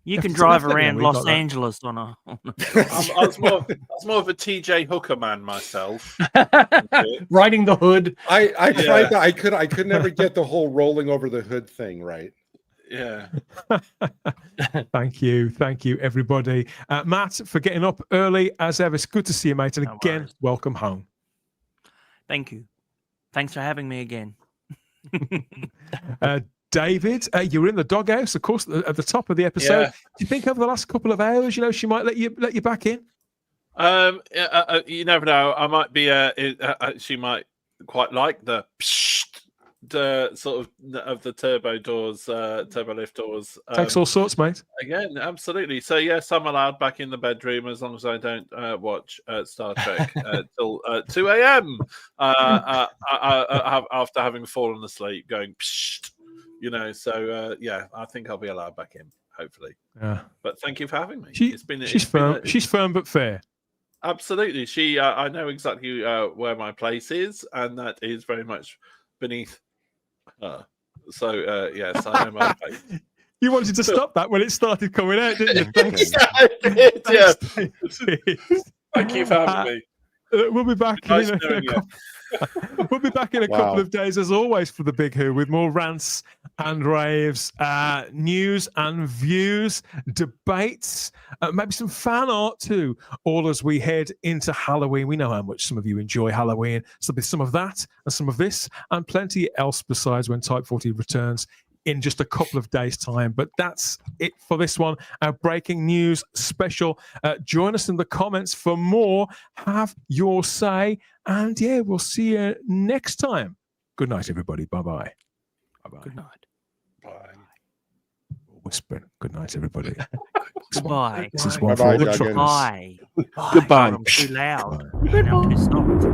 You can drive around Los Angeles on a. I was more of a TJ Hooker man myself. Riding the hood. I tried that. I could never get the whole rolling over the hood thing right. Yeah. Thank you, everybody. Matt, for getting up early as ever. It's good to see you, mate. And again, welcome home. Thank you. Thanks for having me again. David, you're in the doghouse, of course, at the top of the episode. Yeah. Do you think over the last couple of hours, she might let you back in? You never know. I might be. She might quite like the sort of the turbo doors, turbo lift doors. Takes all sorts, mate. Again, absolutely. So yes, I'm allowed back in the bedroom as long as I don't watch Star Trek till 2 a.m. After having fallen asleep, going, you know. So yeah, I think I'll be allowed back in. Hopefully. Yeah. But thank you for having me. She's firm. She's firm but fair. Absolutely. I know exactly where my place is, and that is very much beneath her. So yes, I know my place. You wanted to stop that when it started coming out, didn't you? Thanks. Yeah. Thank you for having me. We'll be back. Nice In knowing you. We'll be back in a couple of days, as always, for the Big Who with more rants and raves, news and views, debates, maybe some fan art too. All as we head into Halloween. We know how much some of you enjoy Halloween, so there's some of that and some of this and plenty else besides when Type 40 returns in just a couple of days' time. But that's it for this one, our breaking news special. Join us in the comments for more. Have your say. And yeah, we'll see you next time. Good night, everybody. Bye-bye. Bye-bye. Good night. Bye. Whispering. Good night, everybody. Goodbye. This is one Bye-bye, for all the Juggins. truckers. Bye. Goodbye. I'm too loud. I'm too soft.